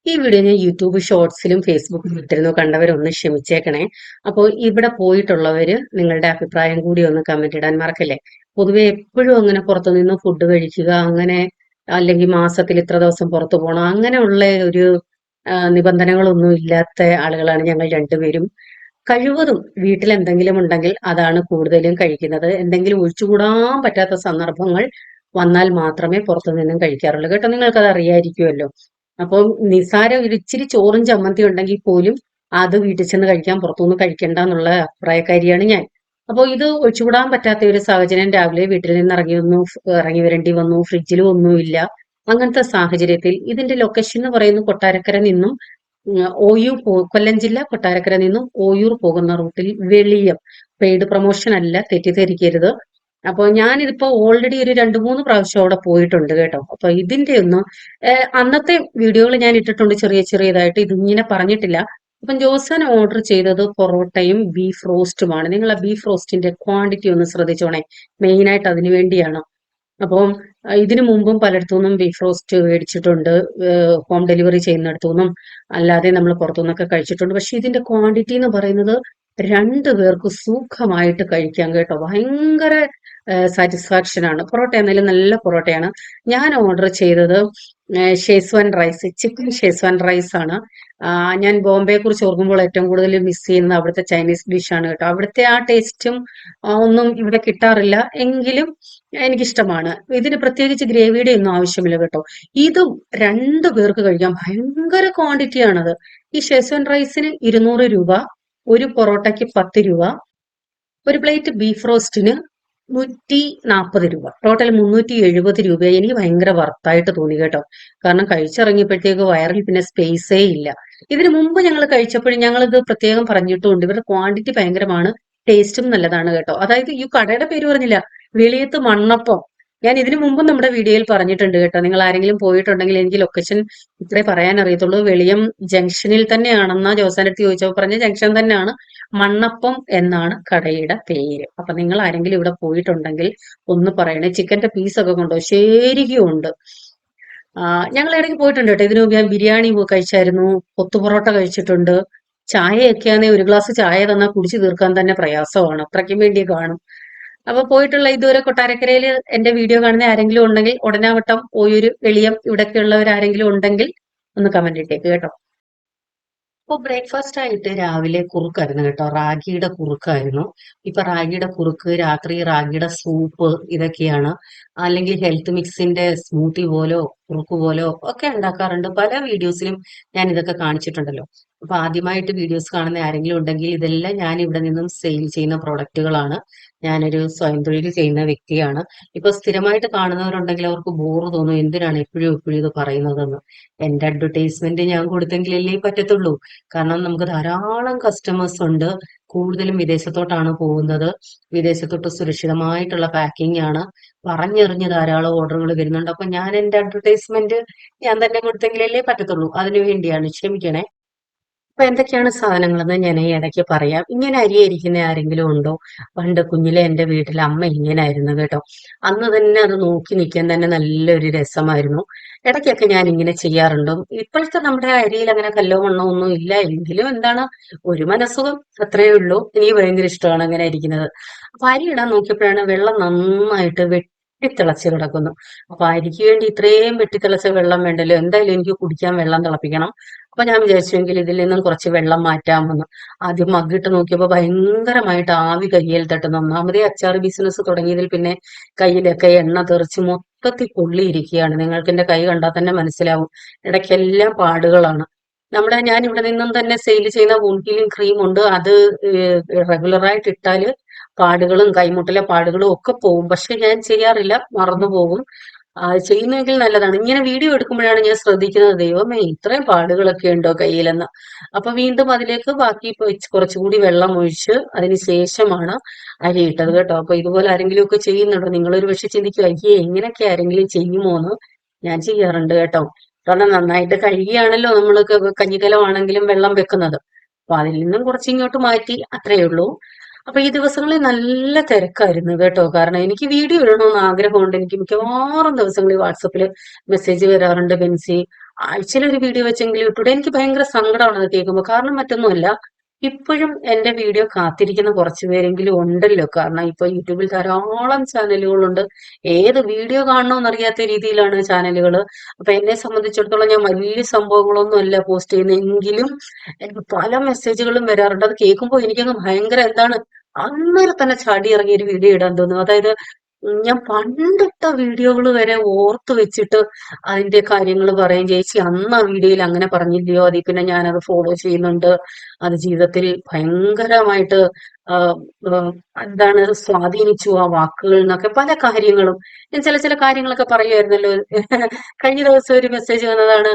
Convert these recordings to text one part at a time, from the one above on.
ഈ വീഡിയോ ഞാൻ യൂട്യൂബ് ഷോർട്സിലും ഫേസ്ബുക്കിലും ഇട്ടിരുന്നു. കണ്ടവരൊന്ന് ക്ഷമിച്ചേക്കണേ. അപ്പോൾ ഇവിടെ പോയിട്ടുള്ളവര് നിങ്ങളുടെ അഭിപ്രായം കൂടി ഒന്ന് കമന്റ് ഇടാൻ മറക്കല്ലേ. പൊതുവെ എപ്പോഴും അങ്ങനെ പുറത്തുനിന്ന് ഫുഡ് കഴിക്കുക, അങ്ങനെ അല്ലെങ്കിൽ മാസത്തിൽ ഇത്ര ദിവസം പുറത്തു പോകണം, അങ്ങനെയുള്ള ഒരു നിബന്ധനകളൊന്നും ഇല്ലാത്ത ആളുകളാണ് ഞങ്ങൾ രണ്ടുപേരും. കഴിവതും വീട്ടിൽ എന്തെങ്കിലും ഉണ്ടെങ്കിൽ അതാണ് കൂടുതലും കഴിക്കുന്നത്. എന്തെങ്കിലും ഒഴിച്ചുകൂടാൻ പറ്റാത്ത സന്ദർഭങ്ങൾ വന്നാൽ മാത്രമേ പുറത്തു നിന്നും കഴിക്കാറുള്ളൂ കേട്ടോ. നിങ്ങൾക്കത് അറിയായിരിക്കുമല്ലോ. അപ്പം നിസാരം ഒരു ഇച്ചിരി ചോറും ചമ്മന്തി ഉണ്ടെങ്കിൽ പോലും അത് വീട്ടിൽ ചെന്ന് കഴിക്കാൻ, പുറത്തുനിന്ന് കഴിക്കണ്ട എന്നുള്ള അഭിപ്രായക്കാരിയാണ് ഞാൻ. അപ്പോൾ ഇത് ഒഴിച്ചുകൂടാൻ പറ്റാത്ത ഒരു സാഹചര്യം. രാവിലെ വീട്ടിൽ നിന്ന് ഇറങ്ങി വരേണ്ടി വന്നു. ഫ്രിഡ്ജിലും ഒന്നുമില്ല. അങ്ങനത്തെ സാഹചര്യത്തിൽ ഇതിന്റെ ലൊക്കേഷൻ എന്ന് പറയുന്നത് കൊട്ടാരക്കര നിന്നും കൊല്ലം ജില്ല കൊട്ടാരക്കര നിന്നും ഓയൂർ പോകുന്ന റൂട്ടിൽ വെളിയം. പെയ്ഡ് പ്രൊമോഷൻ അല്ല, തെറ്റിദ്ധരിക്കരുത്. അപ്പൊ ഞാനിതിപ്പോ ഓൾറെഡി ഒരു 2-3 പ്രാവശ്യം അവിടെ പോയിട്ടുണ്ട് കേട്ടോ. അപ്പൊ ഇതിന്റെ ഒന്നും അന്നത്തെ വീഡിയോകൾ ഞാൻ ഇട്ടിട്ടുണ്ട് ചെറിയ ചെറിയതായിട്ട്. ഇതിങ്ങനെ പറഞ്ഞിട്ടില്ല. അപ്പം ജോസൻ ഓർഡർ ചെയ്തത് പൊറോട്ടയും ബീഫ് റോസ്റ്റുമാണ്. നിങ്ങൾ ആ ബീഫ് റോസ്റ്റിന്റെ ക്വാണ്ടിറ്റി ഒന്ന് ശ്രദ്ധിച്ചോണേ. മെയിൻ ആയിട്ട് അതിനു വേണ്ടിയാണ്. അപ്പം ഇതിനു മുമ്പും പലയിടത്തുനിന്നും ബീഫ് റോസ്റ്റ് മേടിച്ചിട്ടുണ്ട്. ഹോം ഡെലിവറി ചെയ്യുന്നിടത്തുനിന്നും അല്ലാതെ നമ്മൾ പുറത്തുനിന്നൊക്കെ കഴിച്ചിട്ടുണ്ട്. പക്ഷെ ഇതിന്റെ ക്വാണ്ടിറ്റി എന്ന് പറയുന്നത് 2 പേർക്ക് സുഖമായിട്ട് കഴിക്കാം കേട്ടോ. ഭയങ്കര സാറ്റിസ്ഫാക്ഷൻ ആണ്. പൊറോട്ട എന്നാലും നല്ല പൊറോട്ടയാണ്. ഞാൻ ഓർഡർ ചെയ്തത് Schezwan rice, chicken Schezwan rice ആണ്. ഞാൻ ബോംബെയെ കുറിച്ച് ഓർക്കുമ്പോൾ ഏറ്റവും കൂടുതൽ മിസ് ചെയ്യുന്നത് അവിടുത്തെ ചൈനീസ് ഡിഷാണ് കേട്ടോ. അവിടുത്തെ ആ ടേസ്റ്റും ഒന്നും ഇവിടെ കിട്ടാറില്ല. എങ്കിലും എനിക്കിഷ്ടമാണ്. ഇതിന് പ്രത്യേകിച്ച് ഗ്രേവിയുടെ ഒന്നും ആവശ്യമില്ല കേട്ടോ. ഇതും 2 പേർക്ക് കഴിക്കാം. ഭയങ്കര ക്വാണ്ടിറ്റിയാണത്. ഈ ഷേസ്വാൻ റൈസിന് 200 രൂപ, ഒരു പൊറോട്ടയ്ക്ക് 10 രൂപ, ഒരു പ്ലേറ്റ് ബീഫ് റോസ്റ്റിന് 140 രൂപ, ടോട്ടൽ 370 രൂപ. എനിക്ക് ഭയങ്കര വർത്തായിട്ട് തോന്നി കേട്ടോ. കാരണം കഴിച്ചിറങ്ങിയപ്പോഴത്തേക്ക് വയറിൽ പിന്നെ സ്പേസേ ഇല്ല. ഇതിനു മുമ്പ് ഞങ്ങൾ കഴിച്ചപ്പോഴും ഞങ്ങളിത് പ്രത്യേകം പറഞ്ഞിട്ടുമുണ്ട്. ഇവരുടെ ക്വാണ്ടിറ്റി ഭയങ്കരമാണ്, ടേസ്റ്റും നല്ലതാണ് കേട്ടോ. അതായത് ഈ കടയുടെ പേര് പറഞ്ഞില്ല, വെളിയത്ത് മണ്ണപ്പം. ഞാൻ ഇതിനു മുമ്പും നമ്മുടെ വീഡിയോയിൽ പറഞ്ഞിട്ടുണ്ട് കേട്ടോ. നിങ്ങൾ ആരെങ്കിലും പോയിട്ടുണ്ടെങ്കിൽ എനിക്ക് ലൊക്കേഷൻ ഇത്രേ പറയാൻ അറിയത്തുള്ളൂ. വെളിയം ജംഗ്ഷനിൽ തന്നെയാണെന്നാ ജോസാനടുത്ത് ചോദിച്ചപ്പോൾ പറഞ്ഞ ജംഗ്ഷൻ തന്നെയാണ്. മണ്ണപ്പം എന്നാണ് കടയുടെ പേര്. അപ്പൊ നിങ്ങൾ ആരെങ്കിലും ഇവിടെ പോയിട്ടുണ്ടെങ്കിൽ ഒന്ന് പറയണേ. ചിക്കന്റെ പീസൊക്കെ കൊണ്ടോ ശരിക്കും ഉണ്ട്. ഞങ്ങൾ ഇടയ്ക്ക് പോയിട്ടുണ്ട് കേട്ടോ. ഇതിനു മുമ്പ് ഞാൻ ബിരിയാണി കഴിച്ചായിരുന്നു, കൊത്തു പൊറോട്ട കഴിച്ചിട്ടുണ്ട്. ചായയൊക്കെയാണെ ഒരു ഗ്ലാസ് ചായ തന്നാൽ കുടിച്ചു തീർക്കാൻ തന്നെ പ്രയാസമാണ്. അത്രയ്ക്കും വേണ്ടി കാണും. അപ്പൊ പോയിട്ടുള്ള ഇതുവരെ കൊട്ടാരക്കരയിൽ എന്റെ വീഡിയോ കാണുന്ന ആരെങ്കിലും ഉണ്ടെങ്കിൽ, ഉടനാവട്ടം, ഓയൂര്, വെളിയം ഇവിടൊക്കെ ഉള്ളവർ ആരെങ്കിലും ഉണ്ടെങ്കിൽ ഒന്ന് കമന്റ് ഇട്ടേക്ക് കേട്ടോ. അപ്പൊ ബ്രേക്ക്ഫാസ്റ്റ് ആയിട്ട് രാവിലെ കുറുക്കായിരുന്നു കേട്ടോ. റാഗിയുടെ കുറുക്കായിരുന്നു. ഇപ്പൊ റാഗിയുടെ കുറുക്ക്, രാത്രി റാഗിയുടെ സൂപ്പ്, ഇതൊക്കെയാണ്. അല്ലെങ്കിൽ ഹെൽത്ത് മിക്സിന്റെ സ്മൂത്തി പോലോ കുറുക്ക് പോലോ ഒക്കെ ഉണ്ടാക്കാറുണ്ട്. പല വീഡിയോസിലും ഞാൻ ഇതൊക്കെ കാണിച്ചിട്ടുണ്ടല്ലോ. അപ്പൊ ആദ്യമായിട്ട് വീഡിയോസ് കാണുന്ന ആരെങ്കിലും ഉണ്ടെങ്കിൽ, ഇതെല്ലാം ഞാൻ ഇവിടെ നിന്നും സെയിൽ ചെയ്യുന്ന പ്രോഡക്റ്റുകളാണ്. ഞാനൊരു സ്വയം തൊഴിൽ ചെയ്യുന്ന വ്യക്തിയാണ്. ഇപ്പൊ സ്ഥിരമായിട്ട് കാണുന്നവരുണ്ടെങ്കിൽ അവർക്ക് ബോറ് തോന്നും, എന്തിനാണ് എപ്പോഴും എപ്പോഴും ഇത് പറയുന്നതെന്ന്. എന്റെ അഡ്വർടൈസ്മെന്റ് ഞാൻ കൊടുത്തെങ്കിലല്ലേ പറ്റത്തുള്ളൂ. കാരണം നമുക്ക് ധാരാളം കസ്റ്റമേഴ്സ് ഉണ്ട്. കൂടുതലും വിദേശത്തോട്ടാണ് പോകുന്നത്. വിദേശത്തോട്ട് സുരക്ഷിതമായിട്ടുള്ള പാക്കിംഗ് ആണ്. പറഞ്ഞെറിഞ്ഞ് ധാരാളം ഓർഡറുകൾ വരുന്നുണ്ട്. അപ്പൊ ഞാൻ എന്റെ അഡ്വർടൈസ്മെന്റ് ഞാൻ തന്നെ കൊടുത്തെങ്കിലല്ലേ പറ്റത്തുള്ളൂ. അതിനു വേണ്ടിയാണ്, ക്ഷമിക്കണേ. അപ്പൊ എന്തൊക്കെയാണ് സാധനങ്ങളെന്ന് ഞാൻ ഈ ഇടയ്ക്ക് പറയാം. ഇങ്ങനെ അരിയിരിക്കുന്ന ആരെങ്കിലും ഉണ്ടോ? പണ്ട് കുഞ്ഞിലെ എന്റെ വീട്ടിൽ അമ്മ ഇങ്ങനായിരുന്നു കേട്ടോ. അന്ന് തന്നെ അത് നോക്കി നിൽക്കാൻ തന്നെ നല്ലൊരു രസമായിരുന്നു. ഇടയ്ക്കൊക്കെ ഞാൻ ഇങ്ങനെ ചെയ്യാറുണ്ട്. ഇപ്പോഴത്തെ നമ്മുടെ അരിയിൽ അങ്ങനെ കല്ലോ മണ്ണോ ഒന്നും ഇല്ല. എങ്കിലും എന്താണ്, ഒരു മനസ്സുഖം, അത്രയേ ഉള്ളൂ. എനിക്ക് ഭയങ്കര ഇഷ്ടമാണ് അങ്ങനെ ഇരിക്കുന്നത്. അപ്പൊ അരി ഇടാൻ നോക്കിയപ്പോഴാണ് വെള്ളം നന്നായിട്ട് വെട്ടിത്തിളച്ച് കിടക്കുന്നു. അപ്പൊ അരിക്ക് വേണ്ടി ഇത്രയും വെട്ടിത്തിളച്ച വെള്ളം വേണ്ടല്ലോ. എന്തായാലും എനിക്ക് കുടിക്കാൻ വെള്ളം തിളപ്പിക്കണം. അപ്പൊ ഞാൻ വിചാരിച്ചെങ്കിൽ ഇതിൽ നിന്നും കുറച്ച് വെള്ളം മാറ്റാമെന്ന്. ആദ്യം മഗ്ഗിട്ട് നോക്കിയപ്പോൾ ഭയങ്കരമായിട്ട് ആവി കയ്യിൽ തട്ടുന്നു. ഒന്നാമതേ അച്ചാർ ബിസിനസ് തുടങ്ങിയതിൽ പിന്നെ കയ്യിലൊക്കെ എണ്ണ തെറിച്ച് മൊത്തത്തിൽ പൊള്ളിയിരിക്കുകയാണ്. നിങ്ങൾക്ക് എന്റെ കൈ കണ്ടാൽ തന്നെ മനസ്സിലാവും. ഇടയ്ക്കെല്ലാം പാടുകളാണ്. ഞാൻ ഇവിടെ നിന്നും തന്നെ സെയിൽ ചെയ്യുന്ന വൂണ്ട് ഹീലിംഗ് ക്രീം ഉണ്ട്. അത് റെഗുലറായിട്ട് ഇട്ടാല് പാടുകളും കൈമുട്ടിലെ പാടുകളും ഒക്കെ പോകും. പക്ഷെ ഞാൻ ചെയ്യാറില്ല, മറന്നു പോകും. ചെയ്യുന്നെങ്കിൽ നല്ലതാണ്. ഇങ്ങനെ വീഡിയോ എടുക്കുമ്പോഴാണ് ഞാൻ ശ്രദ്ധിക്കുന്നത്, ദൈവമേ ഇത്രയും പാടുകളൊക്കെ ഉണ്ടോ കയ്യിലെന്ന്. അപ്പൊ വീണ്ടും അതിലേക്ക് ബാക്കി കുറച്ചുകൂടി വെള്ളം ഒഴിച്ച് അതിന് ശേഷമാണ് അരി ഇട്ടത് കേട്ടോ. അപ്പൊ ഇതുപോലെ ആരെങ്കിലും ഒക്കെ ചെയ്യുന്നുണ്ടോ? നിങ്ങളൊരു പക്ഷെ ചിന്തിക്കും, അയ്യേ ഇങ്ങനെയൊക്കെ ആരെങ്കിലും ചെയ്യുമോ എന്ന്. ഞാൻ ചെയ്യാറുണ്ട് കേട്ടോ. കാരണം നന്നായിട്ട് കഴുകിയാണല്ലോ നമ്മൾ കഞ്ഞിക്കലമാണെങ്കിലും വെള്ളം വെക്കുന്നത്. അപ്പൊ അതിൽ നിന്നും കുറച്ച് ഇങ്ങോട്ട് മാറ്റി, അത്രയേ ഉള്ളൂ. അപ്പൊ ഈ ദിവസങ്ങളിൽ നല്ല തിരക്കായിരുന്നു കേട്ടോ. കാരണം എനിക്ക് വീഡിയോ ഇടണമെന്ന് ആഗ്രഹമുണ്ട്. എനിക്ക് മിക്കവാറും ദിവസങ്ങളിൽ വാട്സപ്പിൽ മെസ്സേജ് വരാറുണ്ട്, ബെൻസി ആഴ്ചയിൽ ഒരു വീഡിയോ വെച്ചെങ്കിലും ഇട്ടൂടെ. എനിക്ക് ഭയങ്കര സങ്കടമാണ് അത് കേൾക്കുമ്പോൾ. കാരണം മറ്റൊന്നുമല്ല, ഇപ്പോഴും എന്റെ വീഡിയോ കാത്തിരിക്കുന്ന കുറച്ച് പേരെങ്കിലും ഉണ്ടല്ലോ. കാരണം ഇപ്പൊ യൂട്യൂബിൽ ധാരാളം ചാനലുകളുണ്ട്. ഏത് വീഡിയോ കാണണമെന്നറിയാത്ത രീതിയിലാണ് ചാനലുകൾ. അപ്പൊ എന്നെ സംബന്ധിച്ചിടത്തോളം ഞാൻ വലിയ സംഭവങ്ങളൊന്നും അല്ല പോസ്റ്റ് ചെയ്യുന്നതെങ്കിലും എനിക്ക് പല മെസ്സേജുകളും വരാറുണ്ട്. അത് കേൾക്കുമ്പോൾ എനിക്കങ്ങ് ഭയങ്കര എന്താണ്, അന്നേരം തന്നെ ചാടി ഇറങ്ങി ഒരു വീഡിയോ ഇടാൻ തോന്നും. അതായത് ഞാൻ പണ്ടിട്ട വീഡിയോകൾ വരെ ഓർത്ത് വെച്ചിട്ട് അതിന്റെ കാര്യങ്ങൾ പറയും. ചേച്ചി അന്ന് ആ വീഡിയോയിൽ അങ്ങനെ പറഞ്ഞില്ലയോ, അതിൽ പിന്നെ ഞാനത് ഫോളോ ചെയ്യുന്നുണ്ട്. അത് ജീവിതത്തിൽ ഭയങ്കരമായിട്ട് ആ, ആ, എന്താണ് സ്വാധീനിച്ചു ആ വാക്കുകൾ എന്നൊക്കെ പല കാര്യങ്ങളും. ഞാൻ ചില ചില കാര്യങ്ങളൊക്കെ പറയുമായിരുന്നല്ലോ. കഴിഞ്ഞ ദിവസം ഒരു മെസ്സേജ് വന്നതാണ്,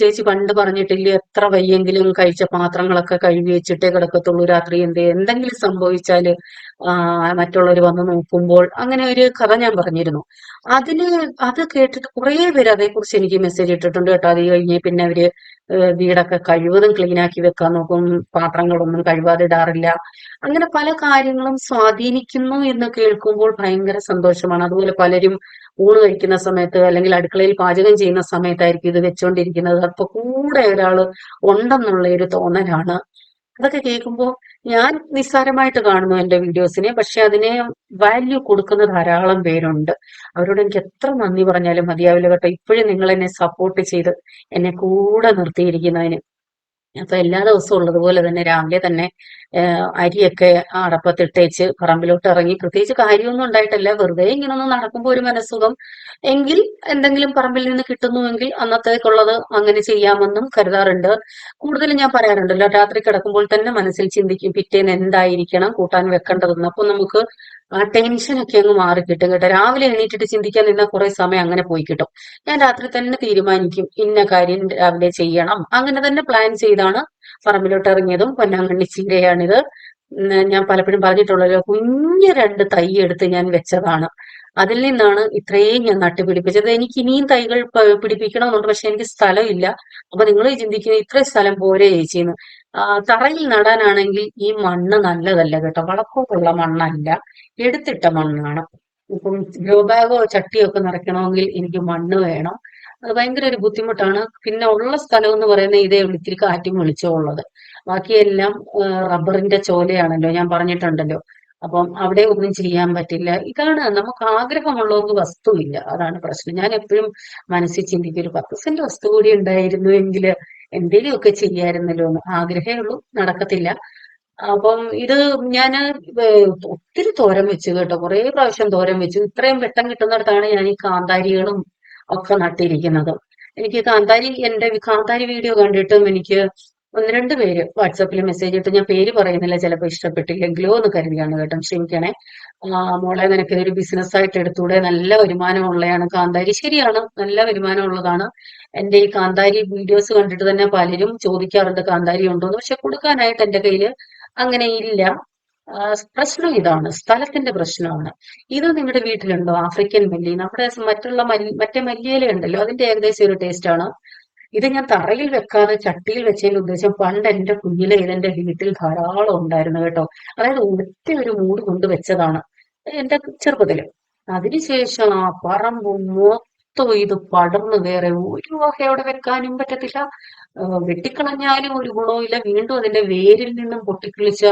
ചേച്ചി പണ്ട് പറഞ്ഞിട്ടില്ലേ എത്ര വയ്യെങ്കിലും കഴിച്ച പാത്രങ്ങളൊക്കെ കഴുകി വെച്ചിട്ടേ കിടക്കത്തുള്ളൂ രാത്രി, എന്തെങ്കിലും സംഭവിച്ചാല് മറ്റുള്ളവർ വന്ന് നോക്കുമ്പോൾ. അങ്ങനെ ഒരു കഥ ഞാൻ പറഞ്ഞിരുന്നു. അതില് അത് കേട്ടിട്ട് കുറേ പേര് അതേക്കുറിച്ച് എനിക്ക് മെസ്സേജ് ഇട്ടിട്ടുണ്ട് കേട്ടോ. അത് കഴിഞ്ഞ് പിന്നെ അവര് വീടൊക്കെ കഴിവതും ക്ലീൻ ആക്കി വെക്കാൻ നോക്കും, പാത്രങ്ങളൊന്നും കഴുകാതെ ഇടാറില്ല. അങ്ങനെ പല കാര്യങ്ങളും സ്വാധീനിക്കുന്നു എന്ന് കേൾക്കുമ്പോൾ ഭയങ്കര സന്തോഷമാണ്. അതുപോലെ പലരും ഊണ് കഴിക്കുന്ന സമയത്ത് അല്ലെങ്കിൽ അടുക്കളയിൽ പാചകം ചെയ്യുന്ന സമയത്തായിരിക്കും ഇത് വെച്ചുകൊണ്ടിരിക്കുന്നത്. അപ്പൊ കൂടെ ഒരാള് ഉണ്ടെന്നുള്ള ഒരു തോന്നലാണ്. അതൊക്കെ കേൾക്കുമ്പോൾ ഞാൻ നിസ്സാരമായിട്ട് കാണുന്നു എന്റെ വീഡിയോസിനെ, പക്ഷെ അതിനെ വാല്യൂ കൊടുക്കുന്ന ധാരാളം പേരുണ്ട്. അവരോട് എനിക്ക് എത്ര നന്ദി പറഞ്ഞാലും മതിയാവില്ല കേട്ടോ. ഇപ്പോഴും നിങ്ങൾ എന്നെ സപ്പോർട്ട് ചെയ്ത് എന്നെ കൂടെ നിർത്തിയിരിക്കുന്നതിന്. അപ്പൊ എല്ലാ ദിവസവും ഉള്ളതുപോലെ തന്നെ രാവിലെ തന്നെ അരിയൊക്കെ അടപ്പത്തിട്ടേച്ച് പറമ്പിലോട്ട് ഇറങ്ങി. പ്രത്യേകിച്ച് കാര്യമൊന്നും ഉണ്ടായിട്ടല്ല, വെറുതെ ഇങ്ങനെ ഒന്ന് നടക്കുമ്പോൾ ഒരു മനസ്സുഖം. എങ്കിൽ എന്തെങ്കിലും പറമ്പിൽ നിന്ന് കിട്ടുന്നുവെങ്കിൽ അന്നത്തേക്കുള്ളത് അങ്ങനെ ചെയ്യാമെന്നും കരുതാറുണ്ട്. കൂടുതലും ഞാൻ പറയാറുണ്ടല്ലോ, രാത്രി കിടക്കുമ്പോൾ തന്നെ മനസ്സിൽ ചിന്തിക്കും പിറ്റേന്ന് എന്തായിരിക്കണം കൂട്ടാൻ വെക്കേണ്ടതെന്ന്. അപ്പൊ നമുക്ക് ആ ടെൻഷനൊക്കെ അങ്ങ് മാറി കിട്ടും കേട്ടോ. രാവിലെ എണീറ്റിട്ട് ചിന്തിക്കാൻ നിന്നാൽ കുറെ സമയം അങ്ങനെ പോയി കിട്ടും. ഞാൻ രാത്രി തന്നെ തീരുമാനിക്കും ഇന്ന കാര്യം രാവിലെ ചെയ്യണം. അങ്ങനെ തന്നെ പ്ലാൻ ചെയ്താണ് പറമ്പിലോട്ട് ഇറങ്ങിയതും. പൊന്നാങ്കണ്ണി ചീരയാണിത്. ഞാൻ പലപ്പോഴും പറഞ്ഞിട്ടുള്ളല്ലോ, കുഞ്ഞ് രണ്ട് തൈ എടുത്ത് ഞാൻ വെച്ചതാണ്. അതിൽ നിന്നാണ് ഇത്രയും ഞാൻ നട്ടുപിടിപ്പിച്ചത്. എനിക്ക് ഇനിയും തൈകൾ പിടിപ്പിക്കണമെന്നുണ്ട്, പക്ഷെ എനിക്ക് സ്ഥലമില്ല. അപ്പൊ നിങ്ങൾ ചിന്തിക്കുന്നത് ഇത്രയും സ്ഥലം പോരെ ചേച്ചിന്ന്. തറയിൽ നടാനാണെങ്കിൽ ഈ മണ്ണ് നല്ലതല്ല കേട്ടോ, വളക്കൂറുള്ള മണ്ണല്ല, എടുത്തിട്ട മണ്ണാണ്. ഇപ്പം ഗ്രോ ബാഗോ ചട്ടിയോ ഒക്കെ നിറയ്ക്കണമെങ്കിൽ എനിക്ക് മണ്ണ് വേണം. അത് ഭയങ്കര ഒരു ബുദ്ധിമുട്ടാണ്. പിന്നെ ഉള്ള സ്ഥലം എന്ന് പറയുന്നത് ഇതേ ഉള്ളൂ, ഇത്തിരി കാറ്റും വെളിച്ചവും ഉള്ളത്. ബാക്കിയെല്ലാം റബ്ബറിന്റെ ചോലയാണല്ലോ, ഞാൻ പറഞ്ഞിട്ടുണ്ടല്ലോ. അപ്പം അവിടെ ഒന്നും ചെയ്യാൻ പറ്റില്ല. ഇതാണ് നമുക്ക് ആഗ്രഹമുള്ളവർക്ക് വസ്തുവില്ല, അതാണ് പ്രശ്നം. ഞാൻ എപ്പോഴും മനസ്സിൽ ചിന്തിക്കും ഒരു 10 സെന്റ് വസ്തു കൂടി ഉണ്ടായിരുന്നു എങ്കിൽ എന്തെങ്കിലുമൊക്കെ ചെയ്യായിരുന്നല്ലോ എന്ന്. ആഗ്രഹമേ ഉള്ളൂ, നടക്കത്തില്ല. അപ്പം ഇത് ഞാന് ഒത്തിരി തോരൻ വെച്ചു കേട്ടോ, കുറേ പ്രാവശ്യം തോരൻ വെച്ചു. ഇത്രയും വെട്ടം കിട്ടുന്നിടത്താണ് ഞാൻ ഈ കാന്താരികളും ഒക്കെ നട്ടിരിക്കുന്നത്. എനിക്ക് കാന്താരി, എന്റെ കാന്താരി വീഡിയോ കണ്ടിട്ടും എനിക്ക് ഒന്ന് രണ്ട് പേര് വാട്സാപ്പിൽ മെസ്സേജ് ഇട്ട്, ഞാൻ പേര് പറയുന്നില്ല ചിലപ്പോൾ ഇഷ്ടപ്പെട്ടില്ലെങ്കിലോ എന്ന് കരുതിയാണ് കേട്ടോ, ക്ഷമിക്കണേ. മോളെ നിനക്ക് ഇതൊരു ബിസിനസ് ആയിട്ട് എടുത്തൂടെ, നല്ല വരുമാനമുള്ളതാണ് കാന്താരി. ശരിയാണ്, നല്ല വരുമാനമുള്ളതാണ്. എന്റെ ഈ കാന്താരി വീഡിയോസ് കണ്ടിട്ട് തന്നെ പലരും ചോദിക്കാറുണ്ട് കാന്താരി ഉണ്ടോന്ന്, പക്ഷെ കൊടുക്കാനായിട്ട് എന്റെ കയ്യില് അങ്ങനെ ഇല്ല. പ്രശ്നം ഇതാണ്, സ്ഥലത്തിന്റെ പ്രശ്നമാണ്. ഇത് നിങ്ങളുടെ വീട്ടിലുണ്ടോ ആഫ്രിക്കൻ മല്ലി? നമ്മുടെ മറ്റുള്ള മറ്റേ മല്ലിയില ഉണ്ടല്ലോ, അതിന്റെ ഏകദേശം ഒരു ടേസ്റ്റ് ആണ്. ഇത് ഞാൻ തറയിൽ വെക്കാതെ ചട്ടിയിൽ വെച്ചതിന്റെ ഉദ്ദേശം, പണ്ട് എന്റെ കുഞ്ഞിലെ ഇതെന്റെ വീട്ടിൽ ധാരാളം ഉണ്ടായിരുന്നു കേട്ടോ. അതായത് ഒറ്റ ഒരു മൂട് കൊണ്ട് വെച്ചതാണ് എന്റെ ചെറുപ്പത്തില്. അതിനുശേഷം ആ പറമ്പ് മൊത്തം ഇത് പടർന്നു കയറി, ഒരു വക അവിടെ വെക്കാനും പറ്റത്തില്ല. വെട്ടിക്കളഞ്ഞാലും ഒരു ഗുണവുമില്ല. വീണ്ടും അതിന്റെ വേരിൽ നിന്നും പൊട്ടിക്കിളിച്ച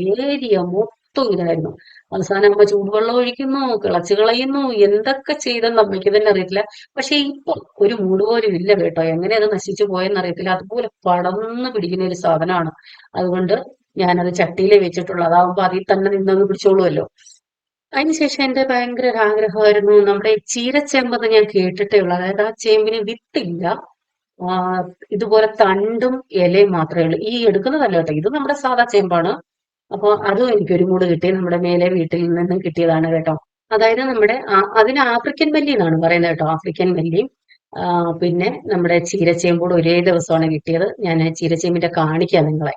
ഏരിയ മൊത്തം ഇതായിരുന്നു. അവസാനം അമ്മ ചൂടുവെള്ളം ഒഴിക്കുന്നു, കിളച്ച് കളയുന്നു, എന്തൊക്കെ ചെയ്തെന്ന് അമ്മയ്ക്ക് തന്നെ അറിയത്തില്ല. പക്ഷെ ഇപ്പൊ ഒരു മൂട് പോലും ഇല്ല കേട്ടോ. എങ്ങനെ അത് നശിച്ചു പോയെന്ന് അറിയത്തില്ല. അതുപോലെ പടർന്ന് പിടിക്കുന്ന ഒരു സാധനമാണ്. അതുകൊണ്ട് ഞാനത് ചട്ടിയിലേ വെച്ചിട്ടുള്ളൂ. അതാവുമ്പോ അതിൽ തന്നെ നിന്നങ്ങ് പിടിച്ചോളുമല്ലോ. അതിനുശേഷം എന്റെ ഭയങ്കര ഒരു ആഗ്രഹമായിരുന്നു, നമ്മുടെ ചീരച്ചേമ്പെന്ന് ഞാൻ കേട്ടിട്ടേ ഉള്ളൂ. അതായത് ആ ചേമ്പിന് വിത്തില്ല, ആ, ഇതുപോലെ തണ്ടും ഇലയും മാത്രമേ ഉള്ളൂ. ഈ എടുക്കുന്നതല്ല കേട്ടോ, ഇത് നമ്മുടെ സാധാ ചേമ്പാണ്. അപ്പൊ അതും എനിക്കൊരു മൂട് കിട്ടി, നമ്മുടെ മേലെ വീട്ടിൽ നിന്നും കിട്ടിയതാണ് കേട്ടോ. അതായത് നമ്മുടെ അതിന് ആഫ്രിക്കൻ മല്ലി എന്നാണ് പറയുന്നത് കേട്ടോ, ആഫ്രിക്കൻ മല്ലിയും പിന്നെ നമ്മുടെ ചീരച്ചേമ്പോട് ഒരേ ദിവസമാണ് കിട്ടിയത്. ഞാൻ ചീരച്ചേമ്പിന്റെ കാണിക്കാം നിങ്ങളെ.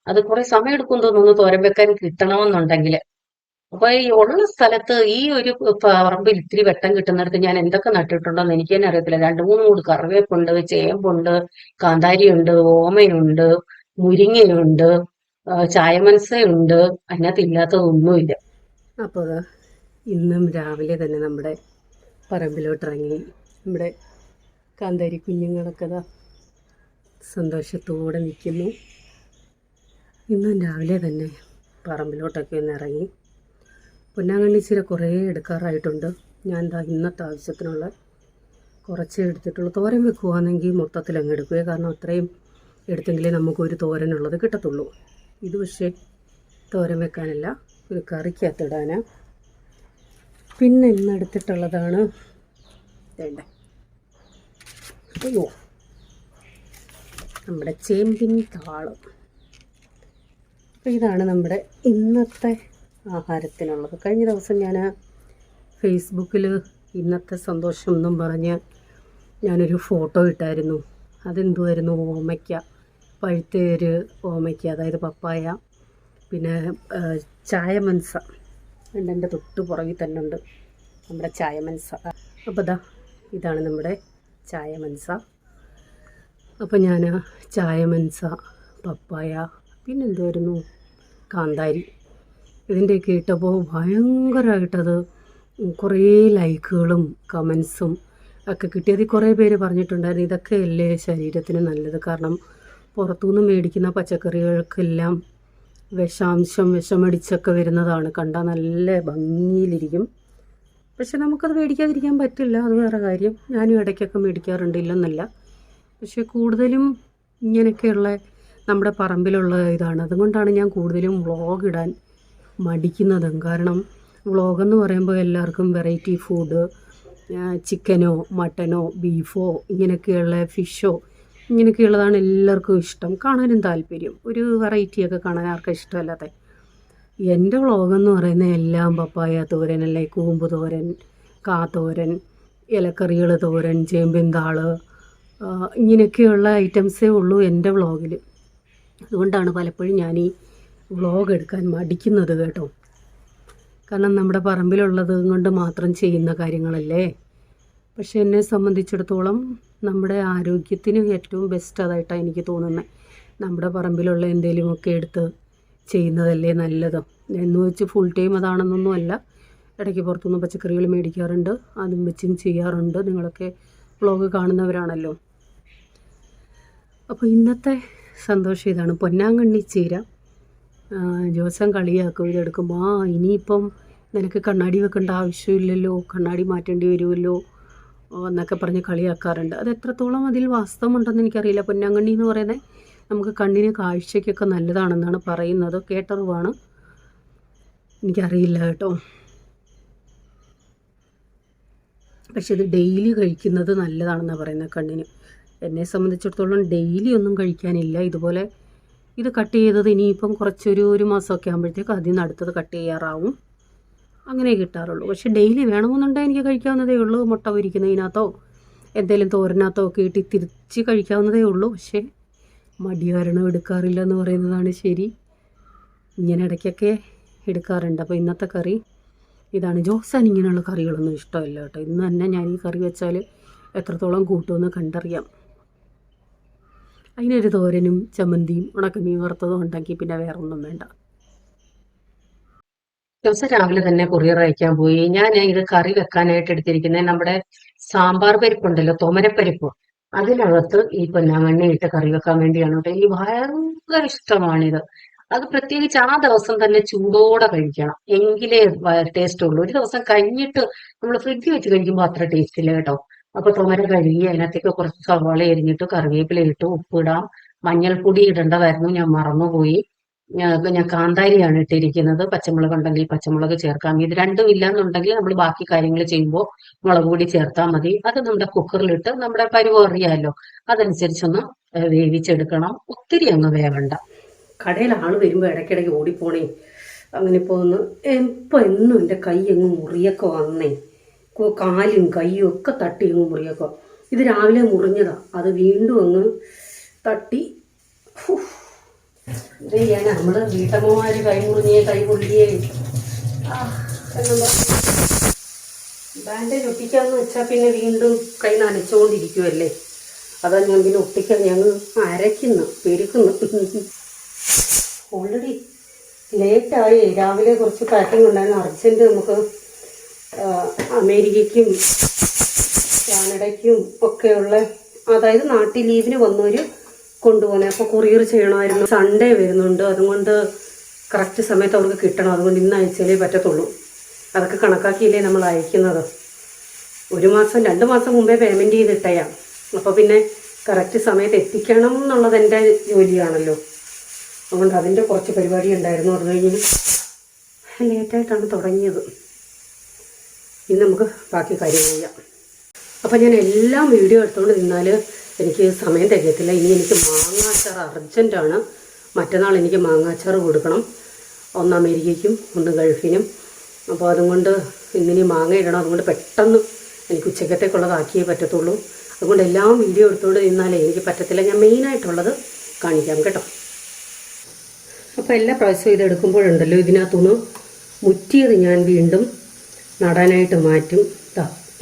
അത് കുറെ സമയം എടുക്കും തോന്നുന്നു തോരൻ വെക്കാൻ കിട്ടണമെന്നുണ്ടെങ്കിൽ. അപ്പൊ ഈ ഉള്ള സ്ഥലത്ത് ഈ ഒരു പറമ്പിൽ ഇത്തിരി വെട്ടം കിട്ടുന്നിടത്ത് ഞാൻ എന്തൊക്കെ നട്ടിട്ടുണ്ടോന്ന് എനിക്ക് തന്നെ അറിയത്തില്ല. 2-3 മൂട് കറിവേപ്പുണ്ട്, ചേമ്പുണ്ട്, കാന്താരിയുണ്ട്, ഓമയുണ്ട്, മുരിങ്ങയുണ്ട്, ചായമനസ്സയുണ്ട്. അതിനകത്ത് ഇല്ലാത്തതൊന്നുമില്ല. അപ്പോൾ ഇന്നും രാവിലെ തന്നെ നമ്മുടെ പറമ്പിലോട്ടിറങ്ങി നമ്മുടെ കാന്താരി കുഞ്ഞുങ്ങളൊക്കെ സന്തോഷത്തോടെ നിൽക്കുന്നു. ഇന്നും രാവിലെ തന്നെ പറമ്പിലോട്ടൊക്കെ ഒന്ന് ഇറങ്ങി. പൊന്നാങ്കണ്ണി ചീര കുറേ എടുക്കാറായിട്ടുണ്ട്. ഞാൻ ഇന്നത്തെ ആവശ്യത്തിനുള്ള കുറച്ചേ എടുത്തിട്ടുള്ളൂ. തോരൻ വെക്കുവാണെങ്കിൽ മൊത്തത്തിൽ അങ്ങ് എടുക്കുക. കാരണം അത്രയും എടുത്തെങ്കിലേ നമുക്കൊരു തോരനുള്ളത് കിട്ടത്തുള്ളൂ. ഇത് പക്ഷേ തോരൻ വെക്കാനല്ല, ഒരു കറിക്കകത്തിടാനാണ്. പിന്നെ ഇന്ന് എടുത്തിട്ടുള്ളതാണ് വേണ്ട അയ്യോ നമ്മുടെ ചേമ്പിൻ താള്. അപ്പോൾ ഇതാണ് നമ്മുടെ ഇന്നത്തെ ആഹാരത്തിനുള്ളത്. കഴിഞ്ഞ ദിവസം ഞാൻ ഫേസ്ബുക്കിൽ ഇന്നത്തെ സന്തോഷം എന്നും പറഞ്ഞ് ഞാനൊരു ഫോട്ടോ ഇട്ടായിരുന്നു. അതെന്തുമായിരുന്നു, ഓമയ്ക്ക, പഴുത്തേര് ഓമയ്ക്ക, അതായത് പപ്പായ, പിന്നെ ചായമൻസ എൻ്റെ തൊട്ട് പുറകിൽ തന്നെ ഉണ്ട് നമ്മുടെ ചായമൻസ. അപ്പോൾ ഇതാണ് നമ്മുടെ ചായമൻസ. അപ്പോൾ ഞാൻ ചായമൻസ, പപ്പായ, പിന്നെന്തുമായിരുന്നു, കാന്താരി, ഇതിൻ്റെയൊക്കെ ഇട്ടപ്പോൾ ഭയങ്കരമായിട്ടത് കുറേ ലൈക്കുകളും കമൻസും ഒക്കെ കിട്ടി. അതിൽ കുറേ പേര് പറഞ്ഞിട്ടുണ്ടായിരുന്നു ഇതൊക്കെയല്ലേ ശരീരത്തിന് നല്ലത്. കാരണം പുറത്തുനിന്ന് മേടിക്കുന്ന പച്ചക്കറികൾക്കെല്ലാം വിഷമടിച്ചൊക്കെ വരുന്നതാണ്. കണ്ടാൽ നല്ല ഭംഗിയിലിരിക്കും, പക്ഷെ നമുക്കത് മേടിക്കാതിരിക്കാൻ പറ്റില്ല, അത് വേറെ കാര്യം. ഞാനും ഇടയ്ക്കൊക്കെ മേടിക്കാറുണ്ട്, ഇല്ലെന്നല്ല. പക്ഷെ കൂടുതലും ഇങ്ങനെയൊക്കെയുള്ള നമ്മുടെ പറമ്പിലുള്ള ഇതാണ്. അതുകൊണ്ടാണ് ഞാൻ കൂടുതലും വ്ളോഗ് ഇടാൻ മടിക്കുന്നതും. കാരണം വ്ളോഗെന്ന് പറയുമ്പോൾ എല്ലാവർക്കും വെറൈറ്റി ഫുഡ്, ചിക്കനോ മട്ടനോ ബീഫോ ഇങ്ങനെയൊക്കെയുള്ള ഫിഷോ ഇങ്ങനെയൊക്കെയുള്ളതാണ് എല്ലാവർക്കും ഇഷ്ടം, കാണാനും താല്പര്യം. ഒരു വെറൈറ്റിയൊക്കെ കാണാൻ ആർക്കും ഇഷ്ടമല്ലാത്ത. എൻ്റെ വ്ളോഗെന്ന് പറയുന്നത് എല്ലാം പപ്പായ തോരൻ, അല്ലെ കൂമ്പ് തോരൻ, കാത്തോരൻ, ഇലക്കറികൾ തോരൻ, ചേമ്പിൻ താള്, ഇങ്ങനെയൊക്കെയുള്ള ഐറ്റംസേ ഉള്ളൂ എൻ്റെ വ്ളോഗിൽ. അതുകൊണ്ടാണ് പലപ്പോഴും ഞാൻ ഈ വ്ളോഗ് എടുക്കാൻ മടിക്കുന്നത് കേട്ടോ. കാരണം നമ്മുടെ പറമ്പിലുള്ളത് കൊണ്ട് മാത്രം ചെയ്യുന്ന കാര്യങ്ങളല്ലേ. പക്ഷെ എന്നെ സംബന്ധിച്ചിടത്തോളം നമ്മുടെ ആരോഗ്യത്തിന് ഏറ്റവും ബെസ്റ്റ് അതായിട്ടാണ് എനിക്ക് തോന്നുന്നത്. നമ്മുടെ പറമ്പിലുള്ള എന്തെങ്കിലുമൊക്കെ എടുത്ത് ചെയ്യുന്നതല്ലേ നല്ലത്. എന്ന് വെച്ച് ഫുൾ ടൈം അതാണെന്നൊന്നും അല്ല. ഇടയ്ക്ക് പുറത്തുനിന്ന് പച്ചക്കറികൾ മേടിക്കാറുണ്ട്, അതും വെച്ചും ചെയ്യാറുണ്ട്. നിങ്ങളൊക്കെ വ്ളോഗ് കാണുന്നവരാണല്ലോ. അപ്പോൾ ഇന്നത്തെ സന്തോഷം ഇതാണ്. പൊന്നാങ്കണ്ണി ചീര ജോസൻ കളിയാക്കും ഇതെടുക്കുമ്പോൾ, ഇനിയിപ്പം നിനക്ക് കണ്ണാടി വെക്കേണ്ട ആവശ്യമില്ലല്ലോ, കണ്ണാടി മാറ്റേണ്ടി വരുമല്ലോ എന്നൊക്കെ പറഞ്ഞ് കളിയാക്കാറുണ്ട്. അത് എത്രത്തോളം അതിൽ വാസ്തവമുണ്ടെന്ന് എനിക്കറിയില്ല. പൊന്നാങ്കണ്ണി എന്ന് പറയുന്നത് നമുക്ക് കണ്ണിന് കാഴ്ചയ്ക്കൊക്കെ നല്ലതാണെന്നാണ് പറയുന്നത്, കേട്ടറിവാണ്, എനിക്കറിയില്ല കേട്ടോ. പക്ഷെ ഇത് ഡെയിലി കഴിക്കുന്നത് നല്ലതാണെന്നാണ് പറയുന്നത് കണ്ണിന്. എന്നെ സംബന്ധിച്ചിടത്തോളം ഡെയിലി ഒന്നും കഴിക്കാനില്ല. ഇതുപോലെ ഇത് കട്ട് ചെയ്തത് ഇനിയിപ്പം ഒരു മാസമൊക്കെ ആകുമ്പോഴത്തേക്ക് അതിൽ നിന്ന് അടുത്തത് കട്ട് ചെയ്യാറാവും, അങ്ങനെ കിട്ടാറുള്ളൂ. പക്ഷെ ഡെയിലി വേണമെന്നുണ്ടെങ്കിൽ എനിക്ക് കഴിക്കാവുന്നതേ ഉള്ളൂ. മുട്ട പൊരിക്കുന്നതിനകത്തോ എന്തെങ്കിലും തോരനകത്തോ ഒക്കെ ഇട്ട് തിരിച്ച് കഴിക്കാവുന്നതേ ഉള്ളൂ. പക്ഷേ മടി കാരണം എടുക്കാറില്ല എന്ന് പറയുന്നതാണ് ശരി. ഇങ്ങനെ ഇടയ്ക്കൊക്കെ എടുക്കാറുണ്ട്. അപ്പോൾ ഇന്നത്തെ കറി ഇതാണ്. ജോസാൻ ഇങ്ങനെയുള്ള കറികളൊന്നും ഇഷ്ടമല്ല കേട്ടോ. ഇന്ന് തന്നെ ഞാൻ ഈ കറി വെച്ചാൽ എത്രത്തോളം കൂട്ടുമെന്ന് കണ്ടറിയാം. അതിനൊരു തോരനും ചമ്മന്തിയും ഉണക്കമീൻ വറുത്തതും ഉണ്ടെങ്കിൽ പിന്നെ വേറെ ഒന്നും വേണ്ട. ദിവസം രാവിലെ തന്നെ കൊറിയർ അയക്കാൻ പോയി. ഞാൻ ഇത് കറി വെക്കാനായിട്ട് എടുത്തിരിക്കുന്നത് നമ്മുടെ സാമ്പാർ പരിപ്പുണ്ടല്ലോ, തോമരപ്പരിപ്പ്, അതിനകത്ത് ഈ പൊന്നാങ്കണ്ണി ഇട്ട് കറി വെക്കാൻ വേണ്ടിയാണ് കേട്ടോ. എനിക്ക് ഭയങ്കര ഇഷ്ടമാണിത്. അത് പ്രത്യേകിച്ച് ആ ദിവസം തന്നെ ചൂടോടെ കഴിക്കണം, എങ്കിലേ ടേസ്റ്റ് ഉള്ളൂ. ഒരു ദിവസം കഴിഞ്ഞിട്ട് നമ്മൾ ഫ്രിഡ്ജിൽ വെച്ച് കഴിക്കുമ്പോൾ അത്ര ടേസ്റ്റ് ഇല്ല കേട്ടോ. അപ്പൊ തോമര കഴുകി അതിനകത്തേക്ക് കുറച്ച് സവാള എരിഞ്ഞിട്ട് കറിവേപ്പില ഇട്ട് ഉപ്പിടാം. മഞ്ഞൾപ്പൊടി ഇടേണ്ടതായിരുന്നു, ഞാൻ മറന്നുപോയി. ഞാൻ കാന്താരിയാണ് ഇട്ടിരിക്കുന്നത്. പച്ചമുളക് ഉണ്ടെങ്കിൽ പച്ചമുളക് ചേർക്കാം. ഇത് രണ്ടും ഇല്ലാന്നുണ്ടെങ്കിൽ നമ്മൾ ബാക്കി കാര്യങ്ങൾ ചെയ്യുമ്പോൾ മുളക് പൊടി ചേർത്താൽ മതി. അത് നമ്മുടെ കുക്കറിലിട്ട് നമ്മുടെ പരുവം അറിയാമല്ലോ, അതനുസരിച്ചൊന്ന് വേവിച്ചെടുക്കണം. ഒത്തിരി അങ്ങ് വേവണ്ട. കടയിൽ ആൾ വരുമ്പോൾ ഇടയ്ക്കിടയ്ക്ക് ഓടിപ്പോണേ. അങ്ങനെ ഇപ്പോൾ എന്നും എൻ്റെ കൈ അങ്ങ് മുറിയൊക്കെ വന്നേ, കാലും കൈയും ഒക്കെ തട്ടി അങ്ങ് മുറിയൊക്കെ. ഇത് രാവിലെ മുറിഞ്ഞതാണ്, അത് വീണ്ടും അങ്ങ് തട്ടി. ഇത് ചെയ്യാൻ നമ്മൾ വീട്ടമ്മമാർ കൈ പൊള്ളിയേ ബാൻഡേജ് ഒട്ടിക്കാന്ന് വെച്ചാൽ പിന്നെ വീണ്ടും കൈ നനച്ചുകൊണ്ടിരിക്കുമല്ലേ. അതാ ഞാൻ പിന്നെ ഒട്ടിക്കാൻ ഞങ്ങൾ അരയ്ക്കുന്നു, പെരുക്കുന്നു. ഓൾറെഡി ലേറ്റായി. രാവിലെ കുറച്ച് പാക്കിംഗ് ഉണ്ടായിരുന്നു, അർജൻറ്റ്. നമുക്ക് അമേരിക്കയ്ക്കും കാനഡയ്ക്കും ഒക്കെയുള്ള, അതായത് നാട്ടിൽ ലീവിന് വന്നവർ കൊണ്ടുപോകുന്നത്. അപ്പോൾ കൊറിയർ ചെയ്യണമായിരുന്നു. സൺഡേ വരുന്നുണ്ട്, അതുകൊണ്ട് കറക്റ്റ് സമയത്ത് അവർക്ക് കിട്ടണം. അതുകൊണ്ട് ഇന്ന് അയച്ചാലേ പറ്റത്തുള്ളൂ. അതൊക്കെ കണക്കാക്കിയില്ലേ നമ്മൾ അയക്കുന്നത്. 1 മാസം 2 മാസം മുമ്പേ പേയ്മെൻറ്റ് ചെയ്തിട്ടയാ. അപ്പോൾ പിന്നെ കറക്റ്റ് സമയത്ത് എത്തിക്കണം എന്നുള്ളത് എൻ്റെ ജോലിയാണല്ലോ. അതുകൊണ്ട് അതിൻ്റെ കുറച്ച് പരിപാടി ഉണ്ടായിരുന്നു. അത് കഴിഞ്ഞ് ലേറ്റായിട്ടാണ് തുടങ്ങിയത്. ഇനി നമുക്ക് ബാക്കി കാര്യം ചെയ്യാം. അപ്പം ഞാൻ എല്ലാം വീഡിയോ എടുത്തുകൊണ്ട് നിന്നാൽ എനിക്ക് സമയം തികയത്തില്ല. ഇനി എനിക്ക് മാങ്ങാച്ചാർ അർജൻറ്റാണ്. മറ്റന്നാൾ എനിക്ക് മാങ്ങാച്ചാർ കൊടുക്കണം. ഒന്ന് അമേരിക്കയ്ക്കും ഒന്ന് ഗൾഫിനും. അപ്പോൾ അതുകൊണ്ട് ഇന്നിനി മാങ്ങ ഇടണം. അതുകൊണ്ട് പെട്ടെന്ന് എനിക്ക് ഉച്ചക്കത്തേക്കുള്ളതാക്കിയേ പറ്റത്തുള്ളൂ. അതുകൊണ്ട് എല്ലാം വീഡിയോ എടുത്തുകൊണ്ട് നിന്നാലേ എനിക്ക് പറ്റത്തില്ല. ഞാൻ മെയിനായിട്ടുള്ളത് കാണിക്കാം കേട്ടോ. അപ്പോൾ എല്ലാ പ്രാവശ്യവും ഇതെടുക്കുമ്പോഴുണ്ടല്ലോ, ഇതിനകത്തുനിന്ന് മുറ്റിയത് ഞാൻ വീണ്ടും നടാനായിട്ട് മാറ്റും.